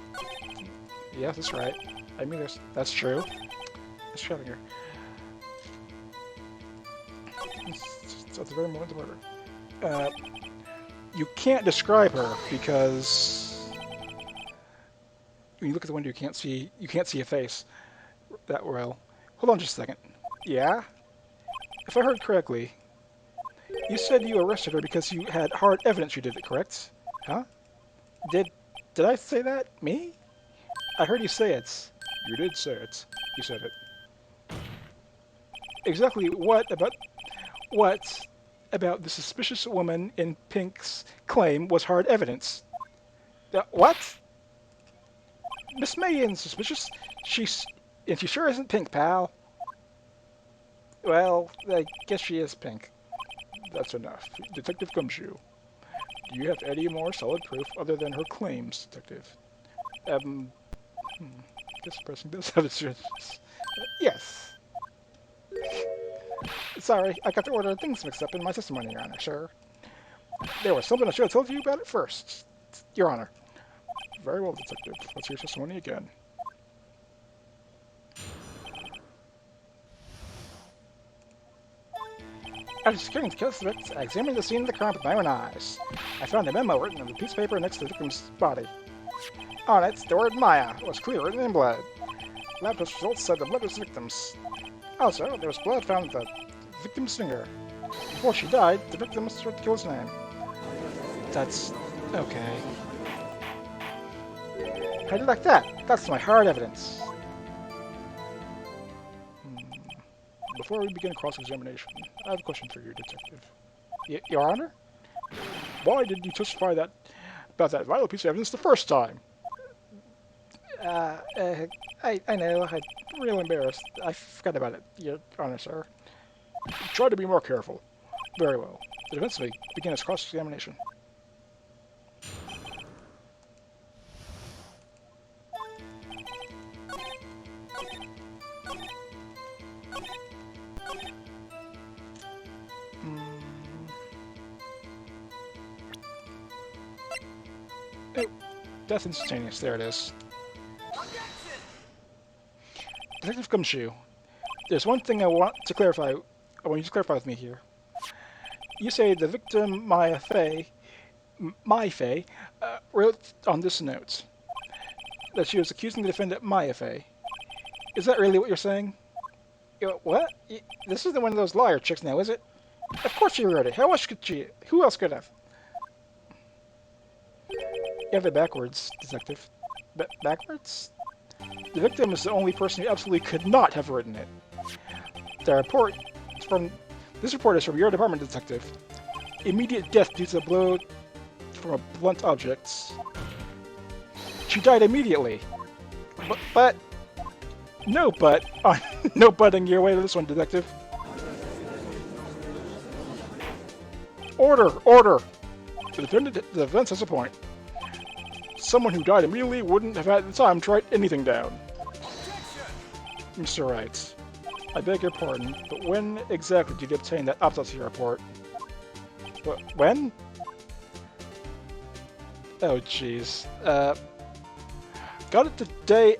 Yeah, that's right. I mean, that's true. Let's try it here. It's at the very moment of murder. You can't describe her because when you look at the window, you can't see a face that well. Hold on just a second. Yeah? If I heard correctly, you said you arrested her because you had hard evidence you did it, correct? Huh? Did I say that? Me? I heard you say it. You did say it. You said it. Exactly what about the suspicious woman in Pink's claim was hard evidence? What? Miss May isn't suspicious. She sure isn't Pink, pal. Well, I guess she is Pink. That's enough. Detective Gumshoe. Do you have any more solid proof other than her claims, Detective? Guess pressing this evidence. Yes. Sorry, I got the order of things mixed up in my testimony, Your Honor, sir. There was something I should have told you about it first, Your Honor. Very well, Detective. Let's hear your testimony again. After securing the suspect, I examined the scene of the crime with my own eyes. I found a memo written on the piece of paper next to the victim's body. On it, the word Maya was clearly written in blood. Lab test results said the blood was the victim's. Also, there was blood found at the victim's finger. Before she died, the victim was tried to kill his name. That's... okay. How do you like that? That's my hard evidence. Before we begin cross-examination, I have a question for you, Detective. Your Honor? Why did you testify about that vital piece of evidence the first time? I know, I'm real embarrassed. I forgot about it, Your Honor, sir. Try to be more careful. Very well. The defense may begin its cross-examination. Oh, death instantaneous. There it is. Detective Gumshoe, there's one thing I want you to clarify with me here. You say the victim, Mai Fei, wrote on this note that she was accusing the defendant, Mai Fei. Is that really what you're saying? What? This isn't one of those liar chicks now, is it? Of course she wrote it. How else could she? Who else could have? You have it backwards, Detective. Backwards? The victim is the only person who absolutely could not have written it. This report is from your department, Detective. Immediate death due to a blow from a blunt object. She died immediately. But no butting your way to this one, Detective. Order! The defense has a point. Someone who died immediately wouldn't have had the time to write anything down. Mr. Wright, I beg your pardon, but when exactly did you obtain that autopsy report? When? Oh, jeez. Got it the day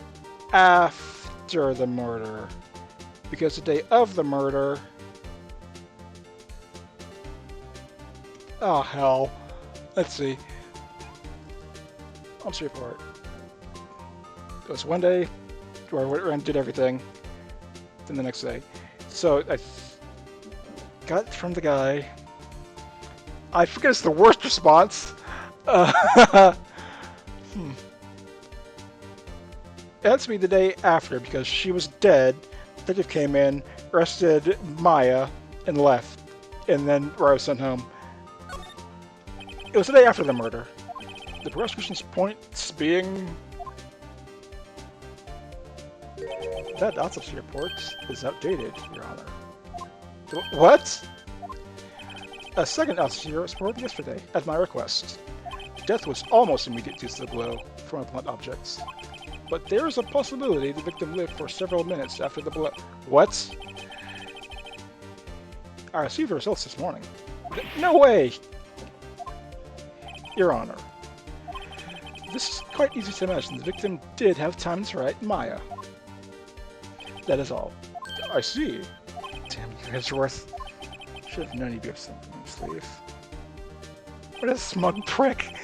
after the murder. Because the day of the murder... Oh, hell. Let's see. Autopsy report. It was one day where I did everything. Then the next day. So, got it from the guy. I forget it's the worst response. It had to be the day after because she was dead. Detective came in, arrested Maya, and left. And then Wright was sent home. It was the day after the murder. The prosecution's points being that autopsy report is outdated, Your Honor. What? A second autopsy was reported yesterday, at my request. Death was almost immediate due to the blow from a blunt object. But there is a possibility the victim lived for several minutes after the blow. What? I received the results this morning. No way! Your Honor. This is quite easy to imagine. The victim did have time to write Maya. That is all. I see. Damn you, Edgeworth. Should have known you'd have something on your sleeve. What a smug prick!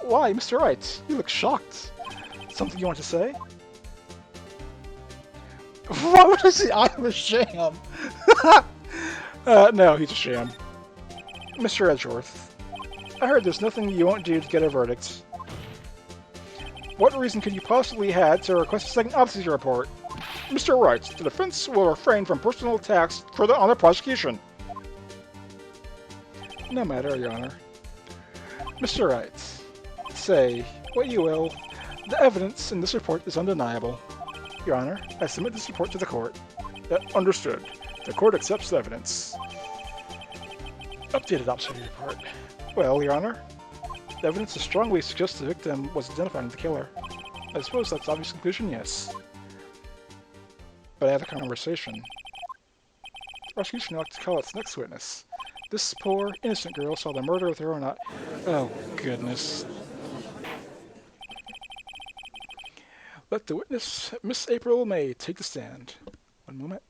Why, Mr. Wright? You look shocked. Something you want to say? Why would I say I'm a sham? No, he's a sham. Mr. Edgeworth, I heard there's nothing you won't do to get a verdict. What reason could you possibly have to request a second autopsy report? Mr. Wright, the defense will refrain from personal attacks on the prosecution. No matter, Your Honor. Mr. Wright, say what you will. The evidence in this report is undeniable. Your Honor, I submit this report to the court. Understood. The court accepts the evidence. Updated autopsy report. Well, Your Honor, the evidence strongly suggests the victim was identifying the killer. I suppose that's obvious conclusion, yes. But I had a conversation. The prosecution would like to call its next witness. This poor, innocent girl saw the murder with her own eye. Oh, goodness. Let the witness, Miss April May, take the stand. One moment.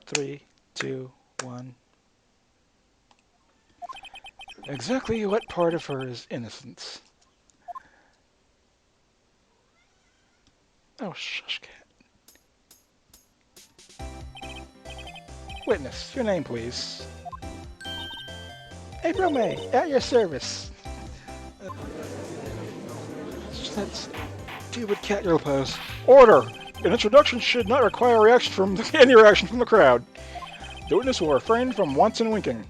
Three, two, one. Exactly what part of her is innocence? Oh, shush, cat. Witness, your name, please. April May, at your service. That's stupid cat you'll pose. Order! An introduction should not require any reaction from the crowd. The witness will refrain from wanton winking.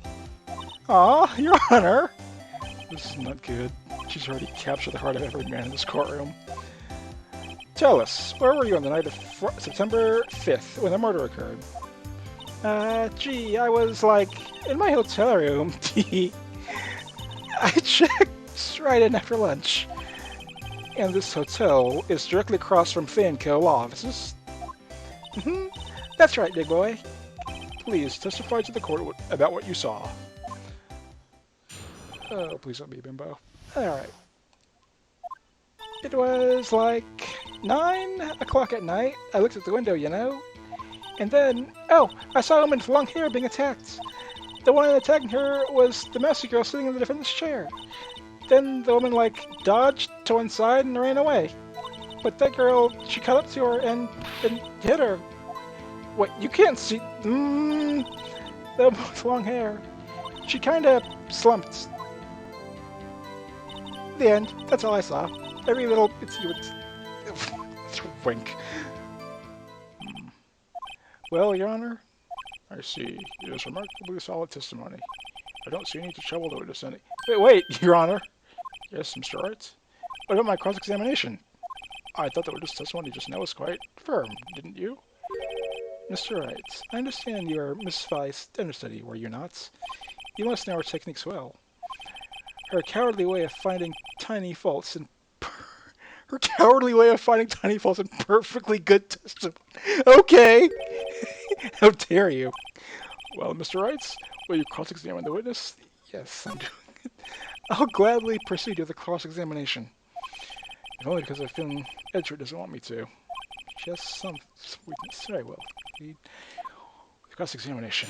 Aw, Your Honor! This is not good. She's already captured the heart of every man in this courtroom. Tell us, where were you on the night of September 5th when the murder occurred? Gee, I was, in my hotel room. I checked right in after lunch. And this hotel is directly across from Finn Co. Law Offices. That's right, big boy. Please testify to the court about what you saw. Oh, please don't be a bimbo. Alright. It was 9 o'clock at night. I looked at the window, you know. And then, I saw a woman with long hair being attacked. The one attacking her was the messy girl sitting in the defendant's chair. Then the woman, dodged to one side and ran away. But that girl, she caught up to her and hit her. What, you can't see... the woman with long hair. She kinda slumped. The end. That's all I saw. Every little... It's wink. Well, Your Honor, I see. It is remarkably solid testimony. I don't see any need to trouble the witness any... Wait, Your Honor. Yes, Mr. Wright. What about my cross-examination? I thought the witness testimony just now was quite firm, didn't you? Mr. Wright, I understand you are Miss Vice understudy, were you not? You must know her techniques well. Her cowardly way of finding tiny faults in perfectly good testimony. Okay. How dare you? Well, Mr. Wright, will you cross-examine the witness? Yes, I'm doing it. I'll gladly proceed with the cross-examination. If only because Finn Edgeworth doesn't want me to. Just some sweetness. Very well. The cross-examination.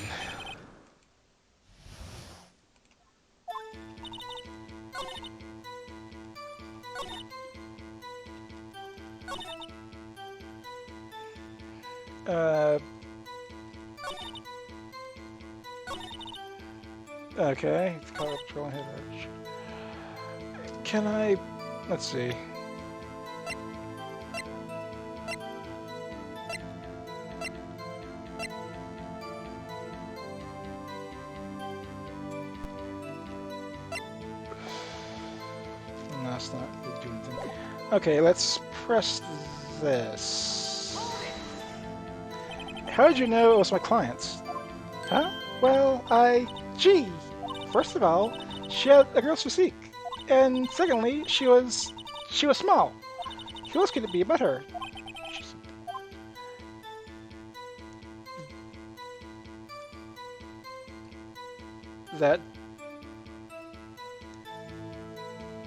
Okay. Control hit edge. Can I... Let's see. No, that's not really doing anything. Okay, let's press this. How did you know it was my client? Huh? Well, Gee! First of all, she had a girl's physique. And secondly, she was small. Who else could it be but her? That...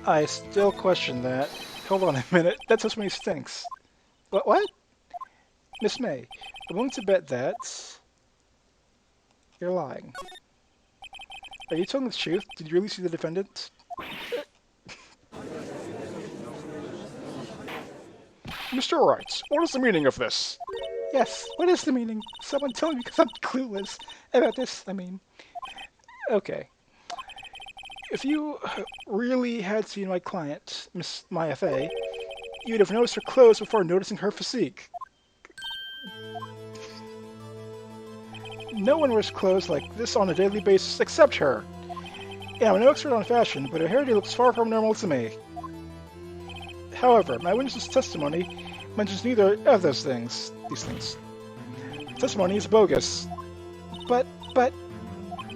I still question that. Hold on a minute. That testimony stinks. What? Miss May, I'm willing to bet that... You're lying. Are you telling the truth? Did you really see the defendant? Mr. Wright, what is the meaning of this? Yes, what is the meaning? Someone tell me because I'm clueless about this, I mean. Okay. If you really had seen my client, Miss Maya Fey, you'd have noticed her clothes before noticing her physique. No one wears clothes like this on a daily basis except her. Yeah, I'm no expert on fashion, but her hairdo looks far from normal to me. However, my witness's testimony mentions neither of these things. Testimony is bogus. But...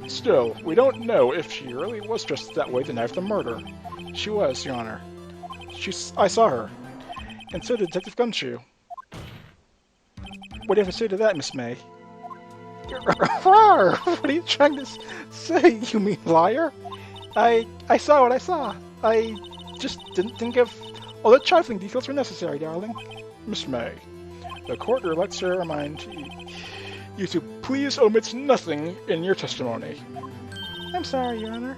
Still, we don't know if she really was dressed that way the night of the murder. She was, Your Honor. I saw her. And so did Detective Gumshoe. What do you have to say to that, Miss May? What are you trying to say, you mean liar? I saw what I saw. I just didn't think of all the trifling details were necessary, darling. Miss May, the court would like to remind you to please omit nothing in your testimony. I'm sorry, Your Honor.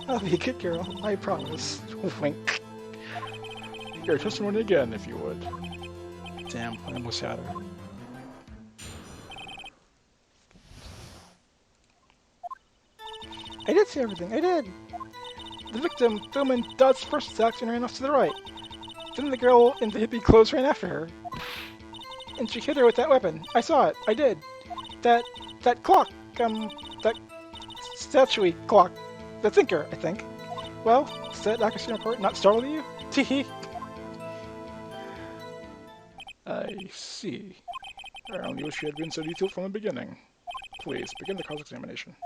I'll be a good girl, I promise. Wink. Your testimony again, if you would. Damn, I almost had her. I did see everything, I did! The victim, Philman, dodged the first attack and ran off to the right. Then the girl in the hippie clothes ran after her. And she hit her with that weapon. I saw it, I did. That clock, that statue clock. The thinker, I think. Well, does that accuracy report not startle you? Teehee. I see. I only wish you had been so detailed from the beginning. Please, begin the cross-examination.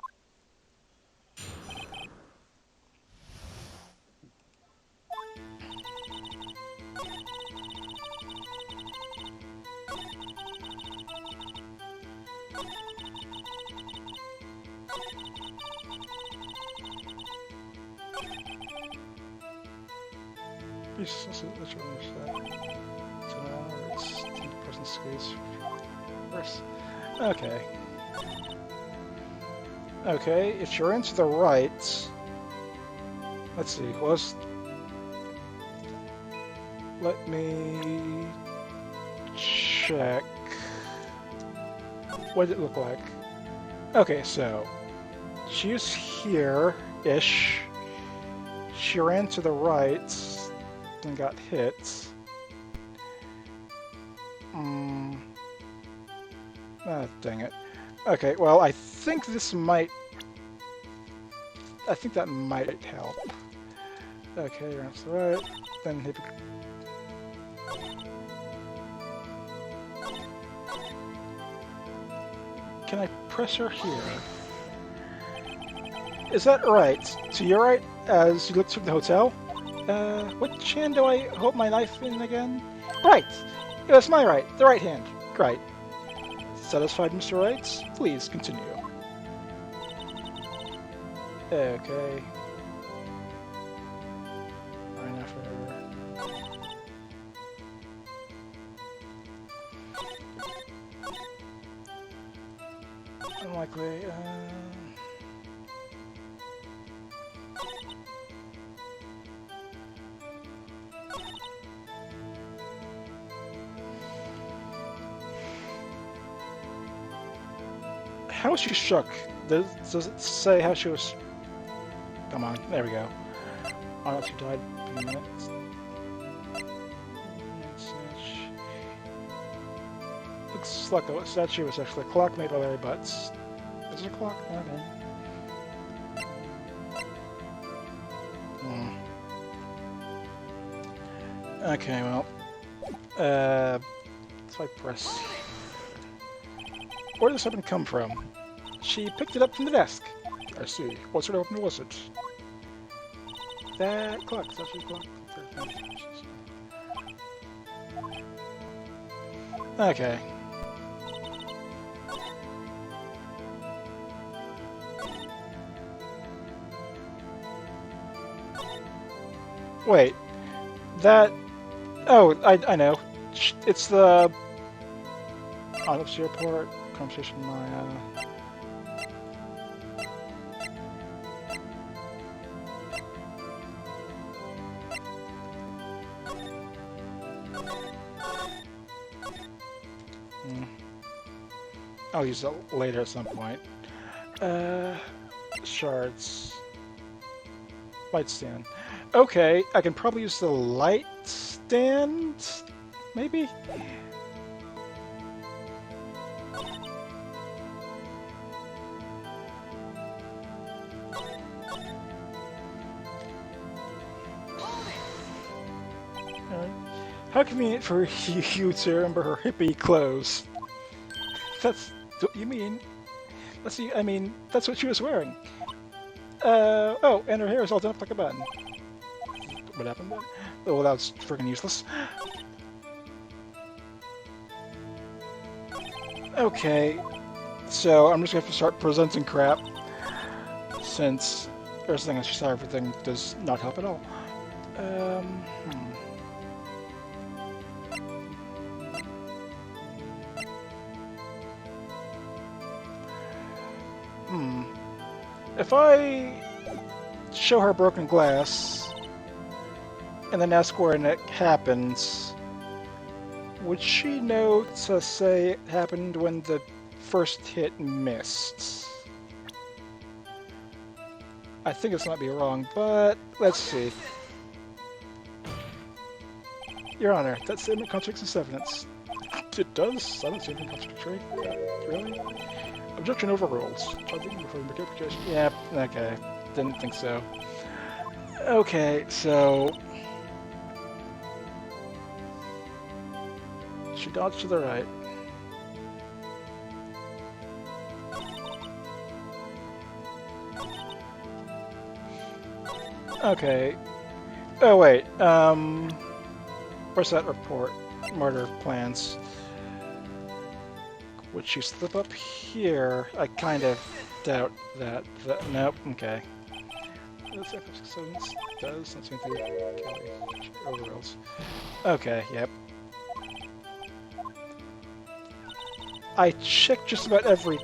Okay. Okay, if you're into the right... Let's see, let me... check... What did it look like? Okay, so... She's here-ish. She ran to the right and got hit. Ah, dang it. Okay, well, I think this might... I think that might help. Okay, ran to the right, then hit... Can I press her here? Is that right? To your right, as you look through the hotel? Which hand do I hold my knife in again? Right! It was my right, the right hand. Right. Satisfied, Mr. Wright? Please, continue. Okay. Right after... Unlikely, How was she shook? Does it say how she was... Come on, there we go. Oh, no, she died in a minute. Looks like a statue was actually a clock made by Larry Butts. Is it a clock? Okay. Okay, well... so I press... Where did this weapon come from? She picked it up from the desk. I see. What sort of weapon was it? That clock. It's actually a clock. Okay. Wait. That... Oh, I know. It's the... Autopsy report. Conversation Maya. I'll use it later at some point. Shards. Light stand. Okay, I can probably use the light stand? Maybe? How convenient for you to remember her hippie clothes. That's what you mean. Let's see, I mean, that's what she was wearing. Oh, and her hair is all done up like a bun. What happened then? Oh, well, that was freaking useless. Okay, so I'm just gonna have to start presenting crap, since everything she saw everything does not help at all. If I show her broken glass, and then ask where it happens, would she know to say it happened when the first hit missed? I think this might be wrong, but let's see. Your Honor, that statement contradicts this evidence. It does? I don't see anything contradictory. Really? Objection overruled. Yeah, okay. Didn't think so. Okay, so... She dodged to the right. Okay. Oh, wait. Where's that report? Murder plans. Would she slip up here? I kind of doubt that. Nope. Okay. Does something to overrules. Okay. Yep. I checked just about every.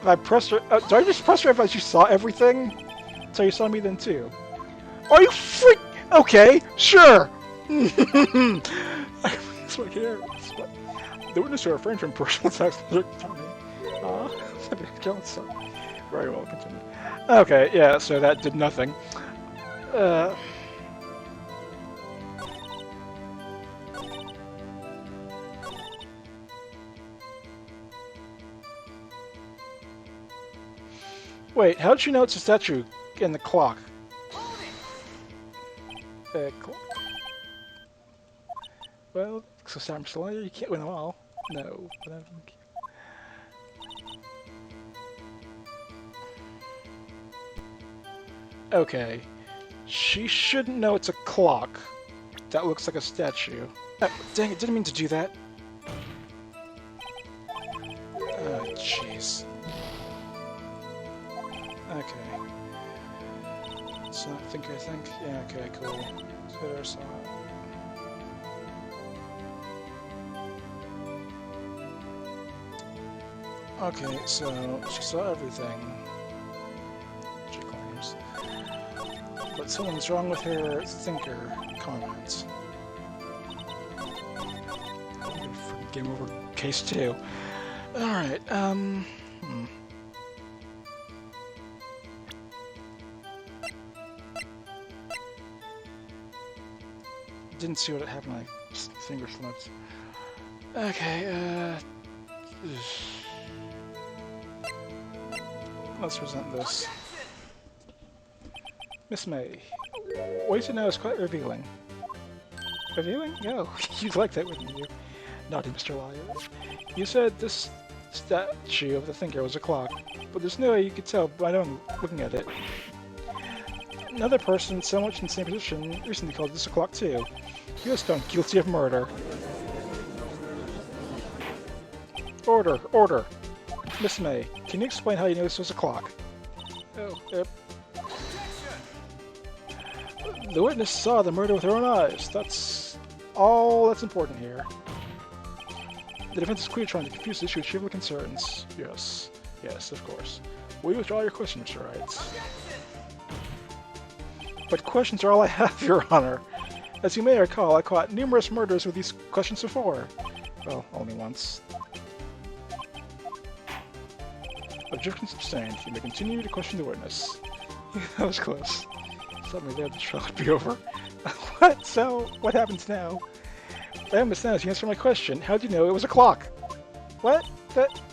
I pressed her. Did I just press her if you saw everything? So you saw me then too. Are you freak? Okay, sure. That's what I care. The witness to refrain from personal attacks. Very well, continue. Okay, yeah, so that did nothing. Wait, how'd you know it's a statue in the clock? Well, so I'm still you can't win them all. No. Okay. She shouldn't know it's a clock. That looks like a statue. Dang it, didn't mean to do that. Oh, jeez. Okay. So, I think. Yeah, okay, cool. So there's Okay, so she saw everything, she claims. But something's wrong with her thinker comments. Game over case 2. Alright, Didn't see what happened, like, finger slipped. Okay, let's present this. Miss May, what you know is quite revealing. Revealing? No, you'd like that, wouldn't you? Naughty Mr. Liar. You said this statue of the thinker was a clock, but there's no way you could tell by looking at it. Another person so much in the same position recently called this a clock too. He was found guilty of murder. Order! Order! Miss May, can you explain how you knew this was a clock? Oh, the witness saw the murder with her own eyes. That's all that's important here. The defense is clearly trying to confuse the issue with trivial concerns. Yes. Yes, of course. Will you withdraw your question, Mr. Wright? But questions are all I have, Your Honor. As you may recall, I caught numerous murders with these questions before. Well, only once. Objection sustained. You may continue to question the witness. That was close. Suddenly there, the trial would be over. What? So, what happens now? I understand as you answer my question. How do you know it was a clock? What?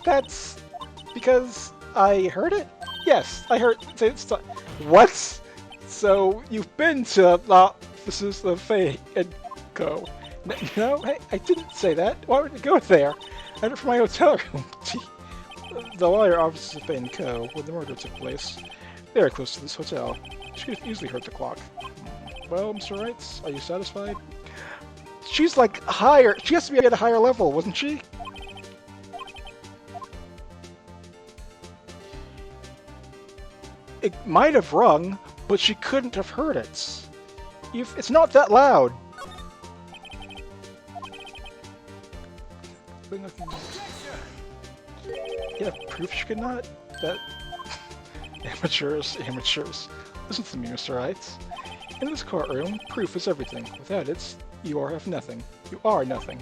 That's... because I heard it? Yes, I heard... What? So, you've been to the offices of Faye and Co. No, I didn't say that. Why would I go there? I heard it from my hotel room. The lawyer offices of Faye and Co. where the murder took place. Very close to this hotel. She could have easily heard the clock. Well, Mr. Wright, are you satisfied? She's like higher. She has to be at a higher level, wasn't she? It might have rung, but she couldn't have heard it. It's not that loud. Yeah, proof she could not? That... Amateurs. Listen to me, Mr. Wright. In this courtroom, proof is everything. Without it, you have nothing. You are nothing.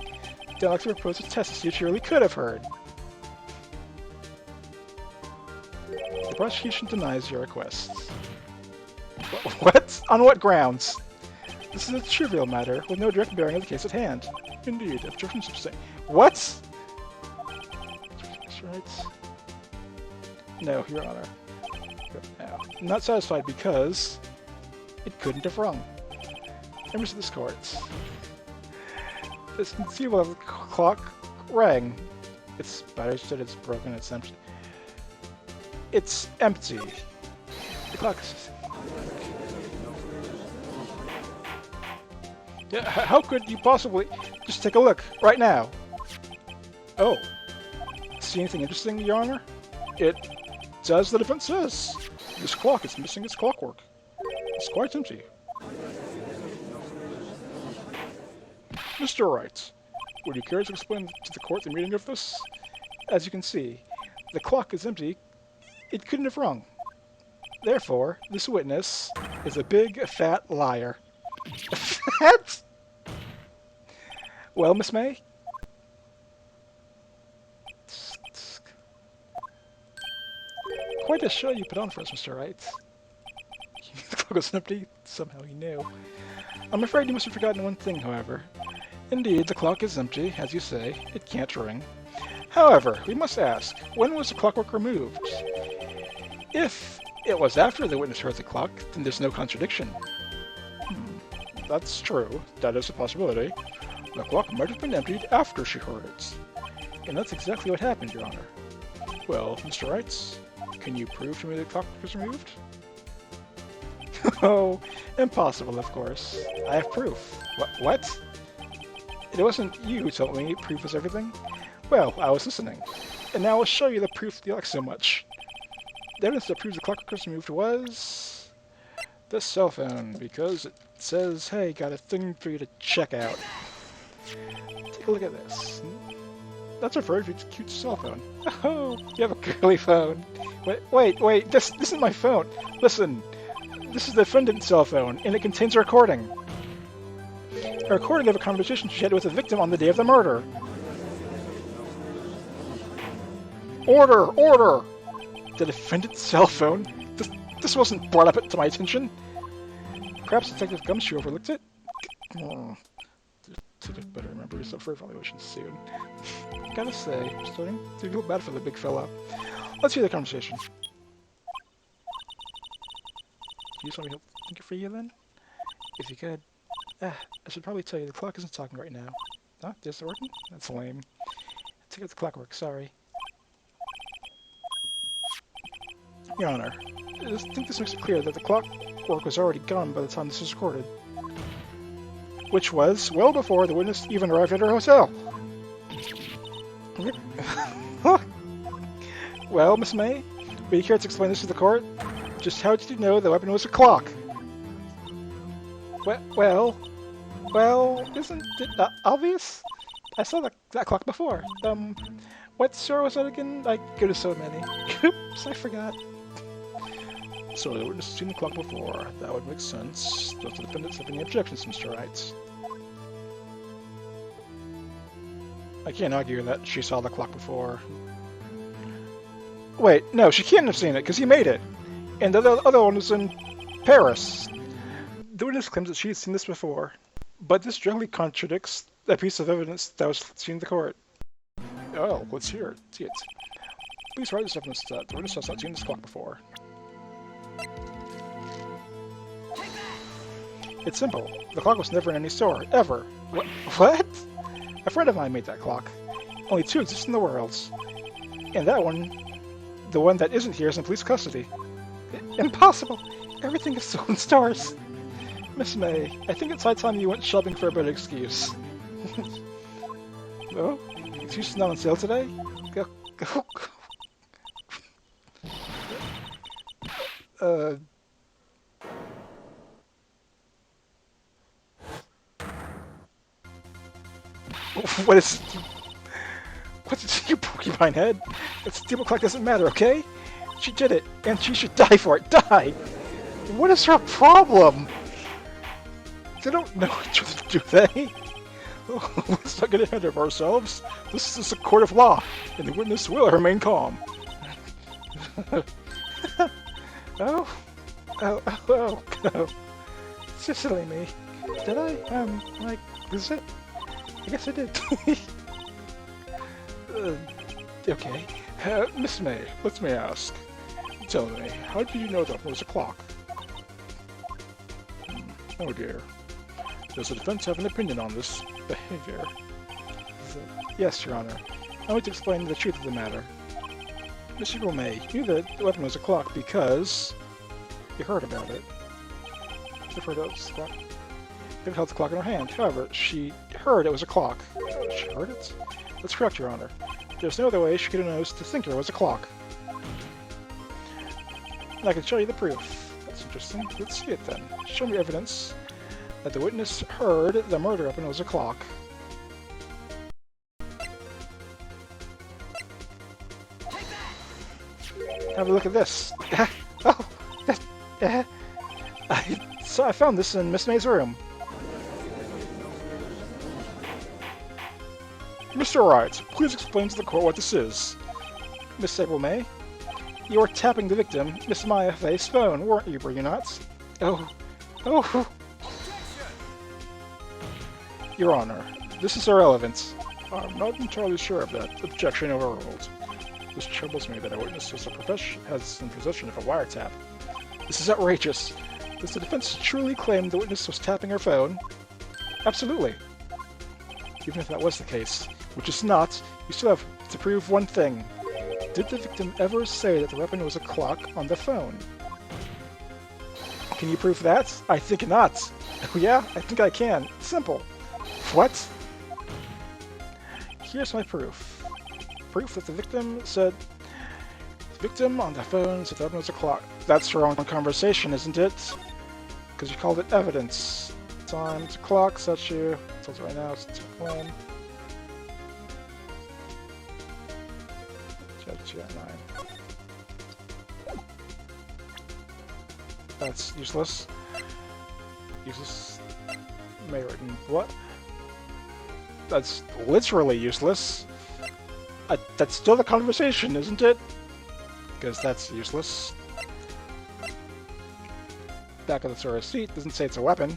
I'd like to propose a test to see if you really could have heard. The prosecution denies your request. What? On what grounds? This is a trivial matter with no direct bearing on the case at hand. Indeed, objection sustained. What? Mr. Wright? No, Your Honor. No. I'm not satisfied because it couldn't have rung. Members of this court. This conceivable of the clock rang. It's battery said it's broken, it's empty. It's empty. The clock is... Yeah, how could you possibly... Just take a look, right now. Oh. See anything interesting, Your Honor? It does the defense says. This clock is missing its clockwork. It's quite empty. Mr. Wright, would you care to explain to the court the meaning of this? As you can see, the clock is empty. It couldn't have rung. Therefore, this witness is a big, fat liar. Fat? Well, Miss May? Quite a show you put on for us, Mr. Wright. The clock was empty. Somehow he knew. I'm afraid you must have forgotten one thing, however. Indeed, the clock is empty, as you say. It can't ring. However, we must ask, when was the clockwork removed? If it was after the witness heard the clock, then there's no contradiction. That's true. That is a possibility. The clock might have been emptied after she heard it. And that's exactly what happened, Your Honor. Well, Mr. Wright, can you prove to me the clockwork was removed? Oh, impossible, of course. I have proof. What? It wasn't you who told me proof was everything? Well, I was listening. And now I'll show you the proof you like so much. The evidence that proves the clockwork was removed was... this cell phone, because it says, hey, got a thing for you to check out. Take a look at this. That's a very cute cell phone. Oh, you have a girly phone. Wait, this isn't my phone. Listen, this is the defendant's cell phone, and it contains a recording. A recording of a conversation she had with the victim on the day of the murder. Order! Order! The defendant's cell phone? This wasn't brought up to my attention. Perhaps Detective Gumshoe overlooked it? Detective better remember yourself for evaluation soon. Gotta say, I'm starting to feel bad for the big fella. Let's hear the conversation. You just want me to think it for you then? If you could. I should probably tell you the clock isn't talking right now. Huh? Is it working? That's lame. Take out the clockwork, sorry. Your Honor, I think this makes it clear that the clockwork was already gone by the time this was recorded. Which was well before the witness even arrived at her hotel. Well, Miss May, would you care to explain this to the court? Just how did you know the weapon was a clock? Well, isn't it obvious? I saw that clock before. What store was that again? I go to so many. Oops, I forgot. So the witness has seen the clock before. That would make sense. Does the defendant have any objections, Mr. Wright? I can't argue that she saw the clock before. Wait, no, she can't have seen it, because he made it. And the other one was in Paris. The witness claims that she has seen this before, but this directly contradicts that piece of evidence that was seen in the court. Oh, let's hear it. See it. Please write this evidence that the witness has not seen this clock before. It's simple. The clock was never in any store, ever. What? A friend of mine made that clock. Only two exist in the world. And that one, the one that isn't here, is in police custody. Impossible! Everything is sold in stores. Miss May, I think it's high time you went shopping for a better excuse. Oh? Excuses not on sale today? Go. What is... What's it, you porcupine head? That stupid clock doesn't matter, okay? She did it, and she should die for it. Die! What is her problem? They don't know each other, do they? Oh, let's not get ahead of ourselves. This is a court of law, and the witness will remain calm. Oh. It's just silly me. Did I, like, lose it? I guess I did. Okay. Miss May, let me ask. Tell me, how did you know that was a clock? Oh dear. Does the defense have an opinion on this behavior? Yes, Your Honor. I want to explain the truth of the matter. Mr. May knew that the weapon was a clock because you heard about it. She heard it was a clock. David held the clock in her hand. However, she heard it was a clock. She heard it? That's correct, Your Honor. There's no other way she could have known to think it was a clock. And I can show you the proof. That's interesting. Let's see it then. Show me evidence that the witness heard the murder weapon was a clock. Have a look at this. I found this in Miss May's room. Mr. Wright, please explain to the court what this is. Miss Sable May, you were tapping the victim, Miss Maya Faye's phone, were you not? Oh. Your Honor, this is irrelevant. I'm not entirely sure of that. Objection overruled. This troubles me that a witness has in possession of a wiretap. This is outrageous. Does the defense truly claim the witness was tapping her phone? Absolutely. Even if that was the case, which is not, you still have to prove one thing. Did the victim ever say that the weapon was a clock on the phone? Can you prove that? I think not. Yeah, I think I can. Simple. What? Here's my proof. Proof that the victim said... The victim on the phone said the weapon was a clock. That's your own conversation, isn't it? Because you called it evidence. Time to clock, such you. Tells right now, it's to plan. That's useless. Useless. May written what? That's literally useless. That's still the conversation, isn't it? Because that's useless. Back of the Sora's seat doesn't say it's a weapon.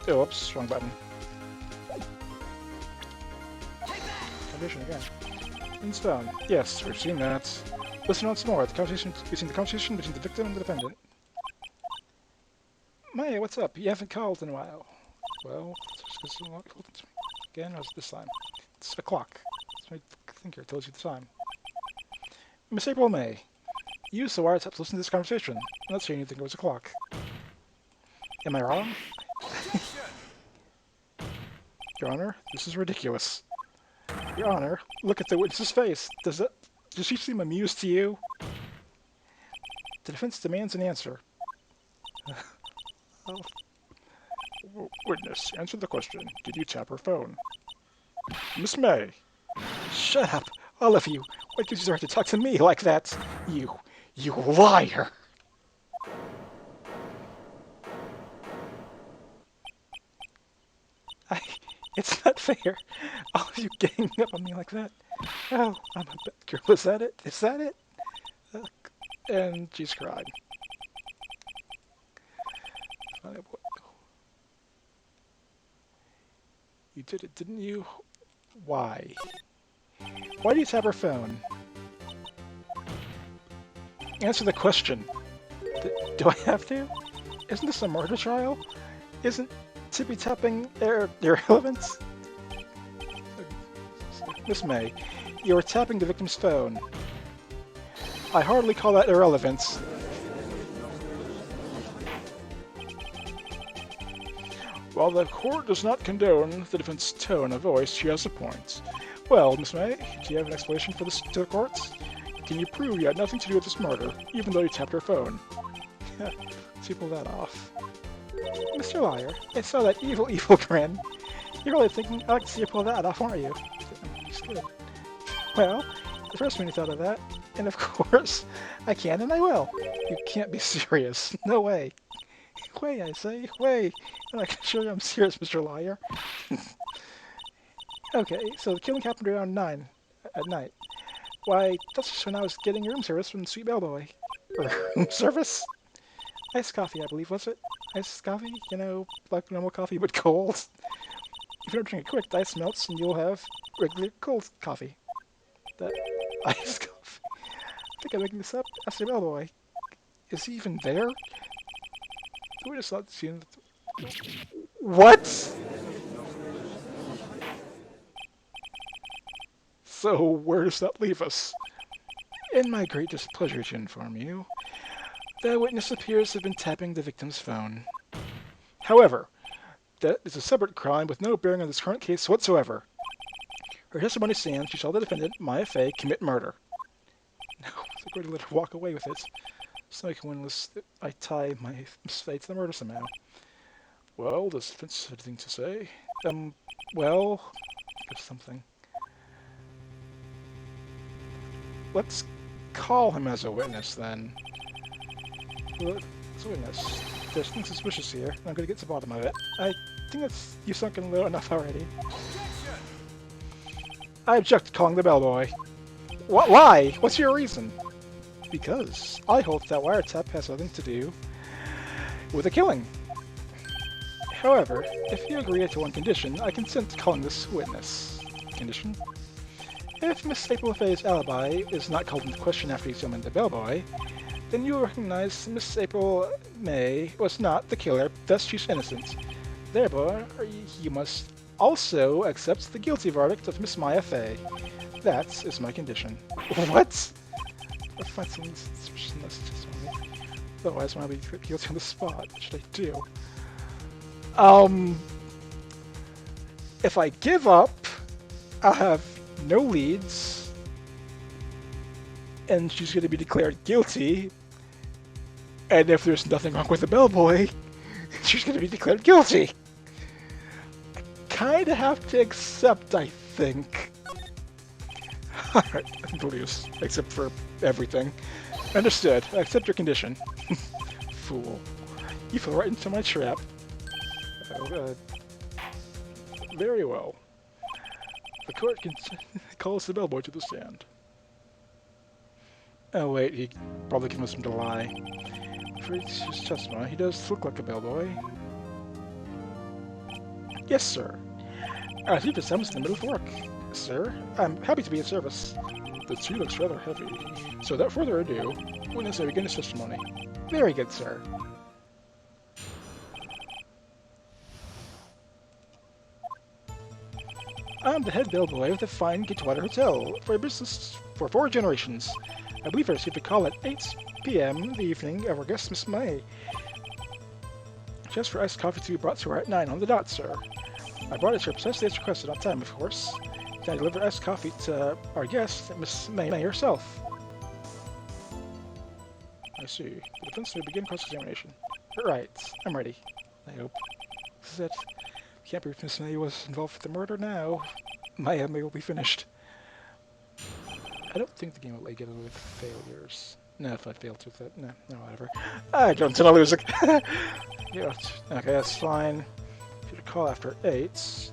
Oh, oops, wrong button. Conversation again. In stone. Yes, we've seen that. Listen once more. We've seen the conversation between the victim and the defendant. Maya, what's up? You haven't called in a while. Well, again, how's it this time? It's a clock. My thinker tells you the time. Miss April May, use the wiretap to listen to this conversation. I'm not saying anything was a clock. Am I wrong? Your Honor, this is ridiculous. Your Honor, look at the witness's face. Does she seem amused to you? The defense demands an answer. Witness, answer the question. Did you tap her phone? Miss May. Shut up, all of you. What gives you the right to talk to me like that? You liar. It's not fair. All of you ganging up on me like that. Oh, I'm a bad girl. Is that it? Is that it? And she's cried. You did it, didn't you? Why? Why do you tap her phone? Answer the question. Do I have to? Isn't this a murder trial? Isn't tippy tapping irrelevant? Miss May, you were tapping the victim's phone. I hardly call that irrelevant. While the court does not condone the defense's tone of voice, she has a point. Well, Miss May, do you have an explanation for this to the courts? Can you prove you had nothing to do with this murder, even though you tapped her phone? Let's pull that off. Mr. Liar, I saw that evil grin. You're really thinking I like to see you pull that off, aren't you? Just kidding. Well, the first minute you thought of that, and of course, I can and I will. You can't be serious. No way. Way, I say. Way. And I can show you I'm serious, Mr. Liar. Okay, so the killing happened around 9 at night. Why, that's just when I was getting room service from the Sweet Bellboy. Room service? Iced coffee, I believe, was it? Iced coffee? You know, like normal coffee, but cold? If you don't drink it quick, the ice melts and you'll have regular cold coffee. That iced coffee. I think I'm making this up. Ask the bellboy. Is he even there? We just not seen. What? So where does that leave us? In my great displeasure to inform you, the witness appears to have been tapping the victim's phone. However, that is a separate crime with no bearing on this current case whatsoever. Her testimony stands. She saw the defendant, Maya Fey, commit murder. No, I'm going to let her walk away with it. So I can win this. I tie my Miss Fey to the murder somehow. Well, does the defense have anything to say? Well, there's something. Let's call him as a witness then. As a witness. There's something suspicious here, and I'm going to get to the bottom of it. I think that's you sunken low enough already. I object to calling the bellboy. What? Why? What's your reason? Because I hope that wiretap has nothing to do with the killing. However, if you agree to one condition, I consent to calling this witness. Condition? If Miss April Fay's alibi is not called into question after you summon the bellboy, then you will recognize Miss April May was not the killer, thus she's innocent. Therefore, you must also accept the guilty verdict of Miss Maya Fey. That is my condition. What? I find something suspicious in this testimony. Otherwise, when I'll be guilty on the spot, what should I do? If I give up, I'll have no leads, and she's going to be declared guilty. And if there's nothing wrong with the bellboy, she's going to be declared guilty. I kind of have to accept, I think. Alright, I can lose, except for everything. Understood. I accept your condition. Fool. You fell right into my trap. Oh, very well. The court can calls the bellboy to the stand. Oh wait, he probably convinced him to lie. For his testimony, he does look like a bellboy. Yes, sir. I received a summons in the middle of work. Sir, I'm happy to be of service. The tree looks rather heavy, so without further ado, witness may begin his testimony. Very good, sir. I'm the head bellboy of the fine Gitwater Hotel for a business for 4 generations. I believe I received a call at 8 p.m. the evening of our guest Miss May. Just for iced coffee to be brought to her at 9 on the dot, sir. I brought it to her precisely as requested on time, of course. Can I deliver iced coffee to our guest, Miss May herself? I see. The defense may begin cross-examination. Right, I'm ready. I hope. This is it. Can't believe Miss May was involved with the murder now. My MA will be finished. I don't think the game will let you get away with failures. No, if I fail to that, no, whatever. I don't tend to lose it. Yeah, okay, that's fine. If you call after 8.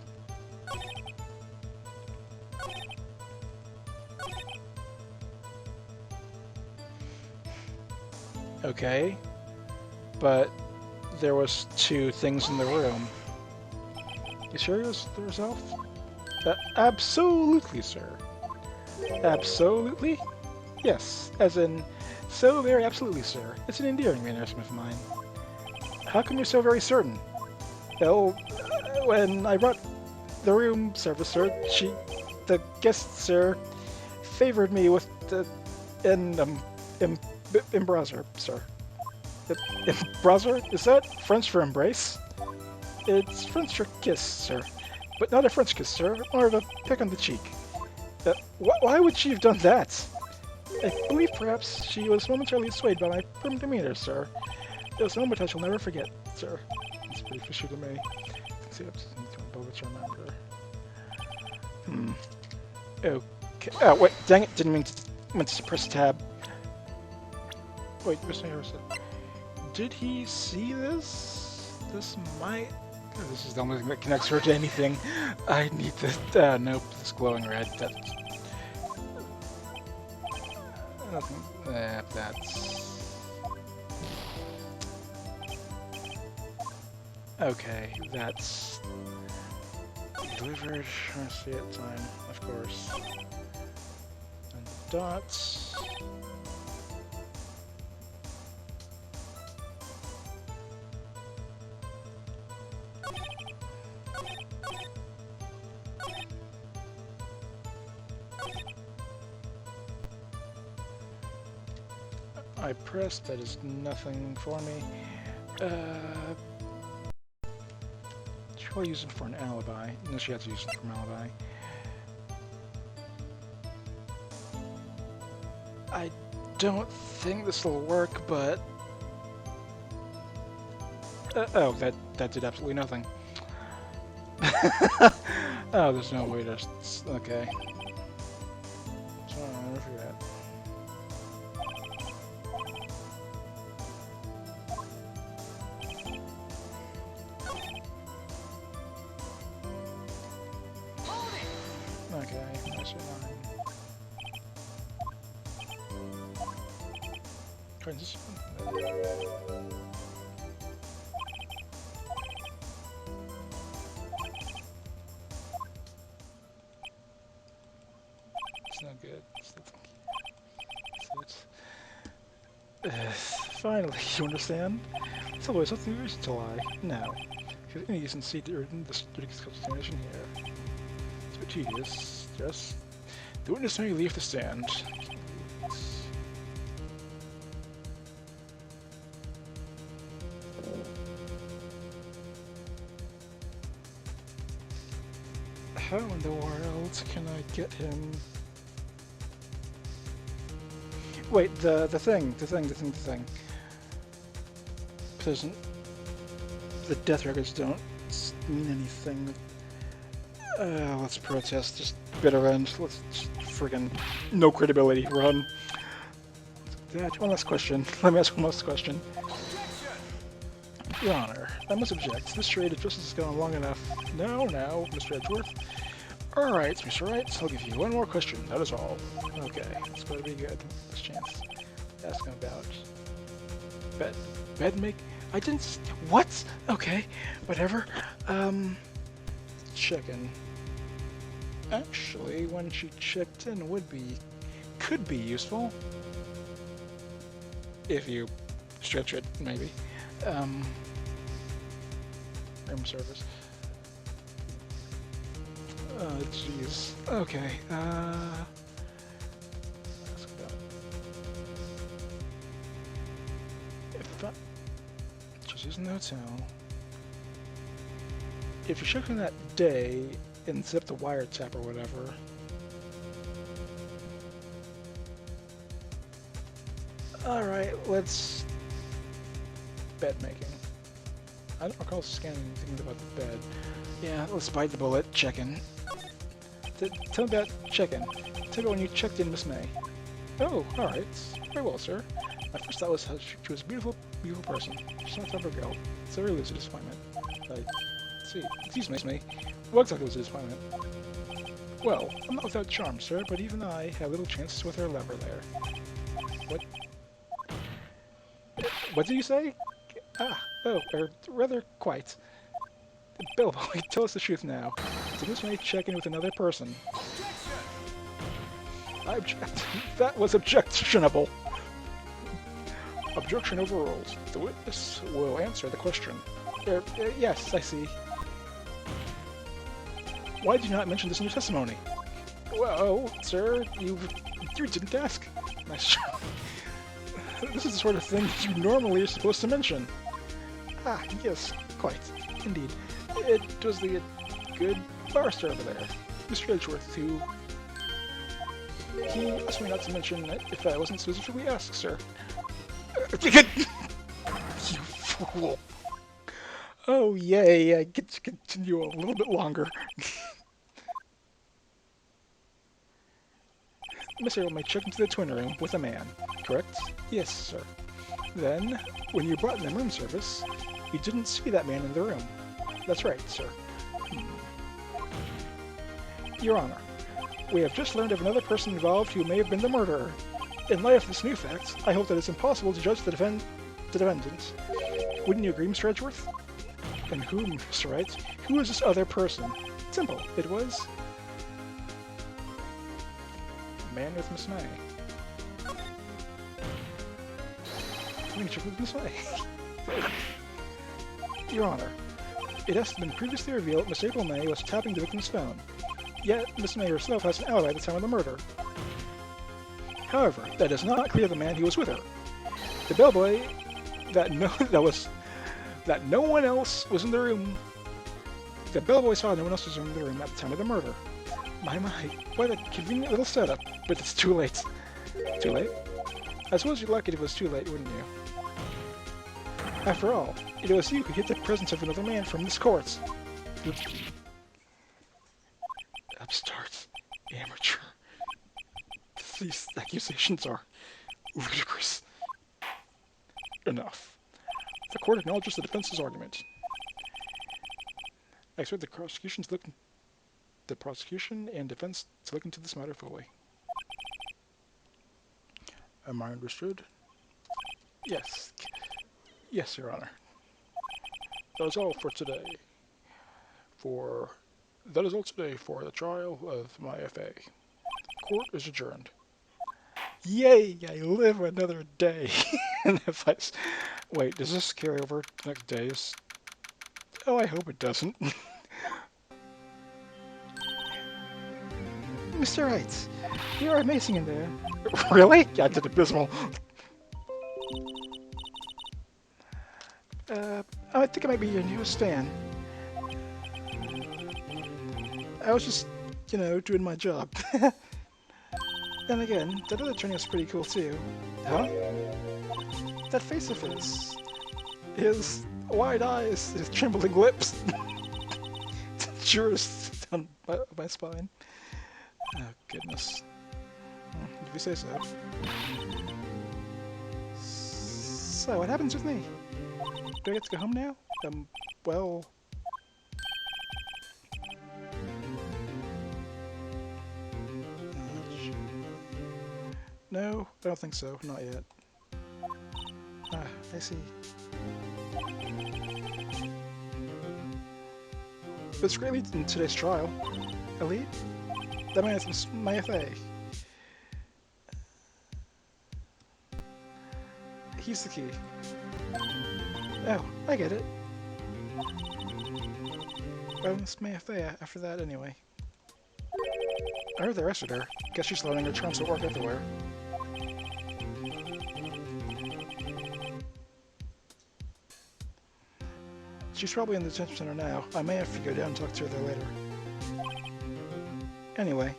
Okay, but there was 2 things in the room. You sure it was the result? Absolutely, sir. Absolutely? Yes, as in, so very absolutely, sir. It's an endearing mannerism of mine. How come you're so very certain? Well, when I brought the room service, sir, the guest, sir, favored me with the embraser, sir. Embraser? Is that French for embrace? It's French for kiss, sir. But not a French kiss, sir, or a peck on the cheek. Why would she have done that? I believe perhaps she was momentarily swayed by my prim demeanor, sir. It was a moment I shall never forget, sir. It's pretty fishy to me. Let's see, I remember. Okay. Oh, wait, dang it, didn't mean to press tab. Wait, where's my arrow? Did he see this? This might... Oh, this is the only thing that connects her to anything. I need this... nope, this glowing red. That's... Okay, that's... Delivered, I see it, time, of course. And dots... I pressed, that is nothing for me. Should probably use it for an alibi. No, she had to use it for an alibi. I don't think this will work, but... oh, that did absolutely nothing. Oh, there's no way to... okay. So, I'll never forget. Okay, that's fine. Transition. It's not good. Finally, you understand? It's always something reason to lie. Now, if you have any reason to see this ridiculous conversation here. It's a bit tedious. Just the witness may leave the stand. How in the world can I get him? Wait, the thing. Doesn't the death records don't mean anything. Let's protest. Just bitter end. Let's friggin' no credibility. Run. One last question. Let me ask one last question. Your Honor, I must object. This charade of justice has gone on long enough. Now, Mr. Edgeworth, Alright, Mr. Wright, I'll give you one more question, that is all. Okay, it's going to be good, this chance. Asking about... Bed make... I didn't... What? Okay, whatever. Chicken. Actually, when she checked in could be useful. If you stretch it, maybe. Room service. Oh, jeez. Okay, let's go. If just using the hotel. If you check in that day and set up the wiretap or whatever. Alright, let's... Bed making. I don't recall scanning anything about the bed. Yeah, let's bite the bullet. Check in. Tell me about check-in. Tell me when you checked in, Miss May. Oh, alright. Very well, sir. My first thought was she was a beautiful, beautiful person. She's not a clever girl. It's a really was a disappointment. See, excuse me, Miss May. What exactly was a disappointment? Well, I'm not without charm, sir, but even I had little chances with her lover there. What? What did you say? Ah, oh, or rather, quite. Bellboy, tell us the truth now. Did Miss May check in with another person? I object. That was objectionable. Objection overruled. The witness will answer the question. Yes, I see. Why did you not mention this in your testimony? Well, sir, you didn't ask. Nice job. This is the sort of thing you normally are supposed to mention. Ah, yes, quite. Indeed. It was the good barrister over there, Mr. Edgeworth, who... He asked me not to mention it if I wasn't specifically asked, sir. You fool! Oh, yay, I get to continue a little bit longer. Miss Earl may check into the twin room with a man, correct? Yes, sir. Then, when you brought in the room service, you didn't see that man in the room. That's right, sir. Your Honor, we have just learned of another person involved who may have been the murderer. In light of this new fact, I hope that it's impossible to judge the defendant. Wouldn't you agree, Mr. Edgeworth? And who, Mr. Wright? Who is this other person? Simple. It was... Man with Miss May. Let me check with Miss May. Your Honor, it has been previously revealed Miss April May was tapping the victim's phone. Yet, Miss May herself has an alibi at the time of the murder. However, that does not clear the man who was with her. The bellboy that no one else was in the room. The bellboy saw no one else was in the room at the time of the murder. My, what a convenient little setup, but it's too late. Too late? I suppose you'd like it if it was too late, wouldn't you? After all, it was you who hid the presence of another man from this court. Upstart. Amateur. These accusations are ludicrous. Enough. The court acknowledges the defense's argument. I expect the prosecution and defense to look into this matter fully. Am I understood? Yes. Yes, Your Honor. That is all for today. That is all today for the trial of my FA. Court is adjourned. Yay! I live another day. And if I... Wait, does this carry over to next days? Oh, I hope it doesn't. Mr. Wright, you are amazing in there. Really? I did abysmal. I think I might be your newest fan. I was just, you know, doing my job. Then again, that other attorney was pretty cool too. Huh? That face of his wide eyes, his trembling lips. Jurist down my spine. Oh, goodness. If you say so. So, what happens with me? Do I get to go home now? Well... No, I don't think so. Not yet. Ah, I see. It's great lead in today's trial. Elite? That man is my FA. He's the key. Oh, I get it. It's my FA after that anyway. I heard they arrested her. Guess she's learning her charms will work everywhere. She's probably in the detention center now. I may have to go down and talk to her there later. Anyway,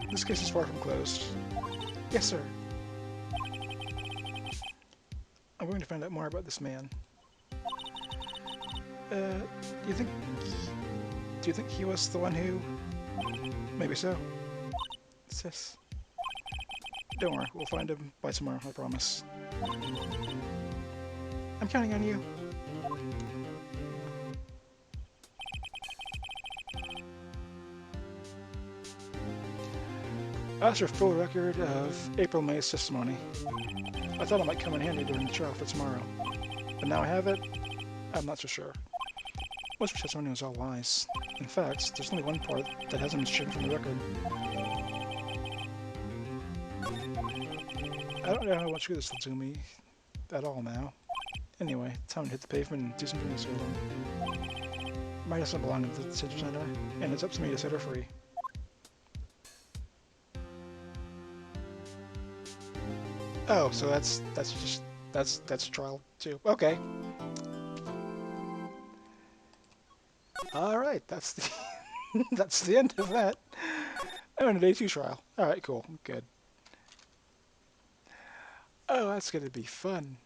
this case is far from closed. Yes, sir. I'm going to find out more about this man. Do you think he was the one who... Maybe so. Sis. Don't worry, we'll find him by tomorrow, I promise. I'm counting on you. Asked for a full record of April-May's testimony. I thought it might come in handy during the trial for tomorrow. But now I have it, I'm not so sure. Most of her testimony was all lies. In fact, there's only one part that hasn't been stricken from the record. I don't know how much good this will do me at all now. Anyway, time to hit the pavement and do something useful. Mine doesn't belong to the detention center, and it's up to me to set her free. Oh, so that's a trial too. Okay. All right, that's the that's the end of that. I'm in a day 2 trial. All right, cool, good. Oh, that's gonna be fun.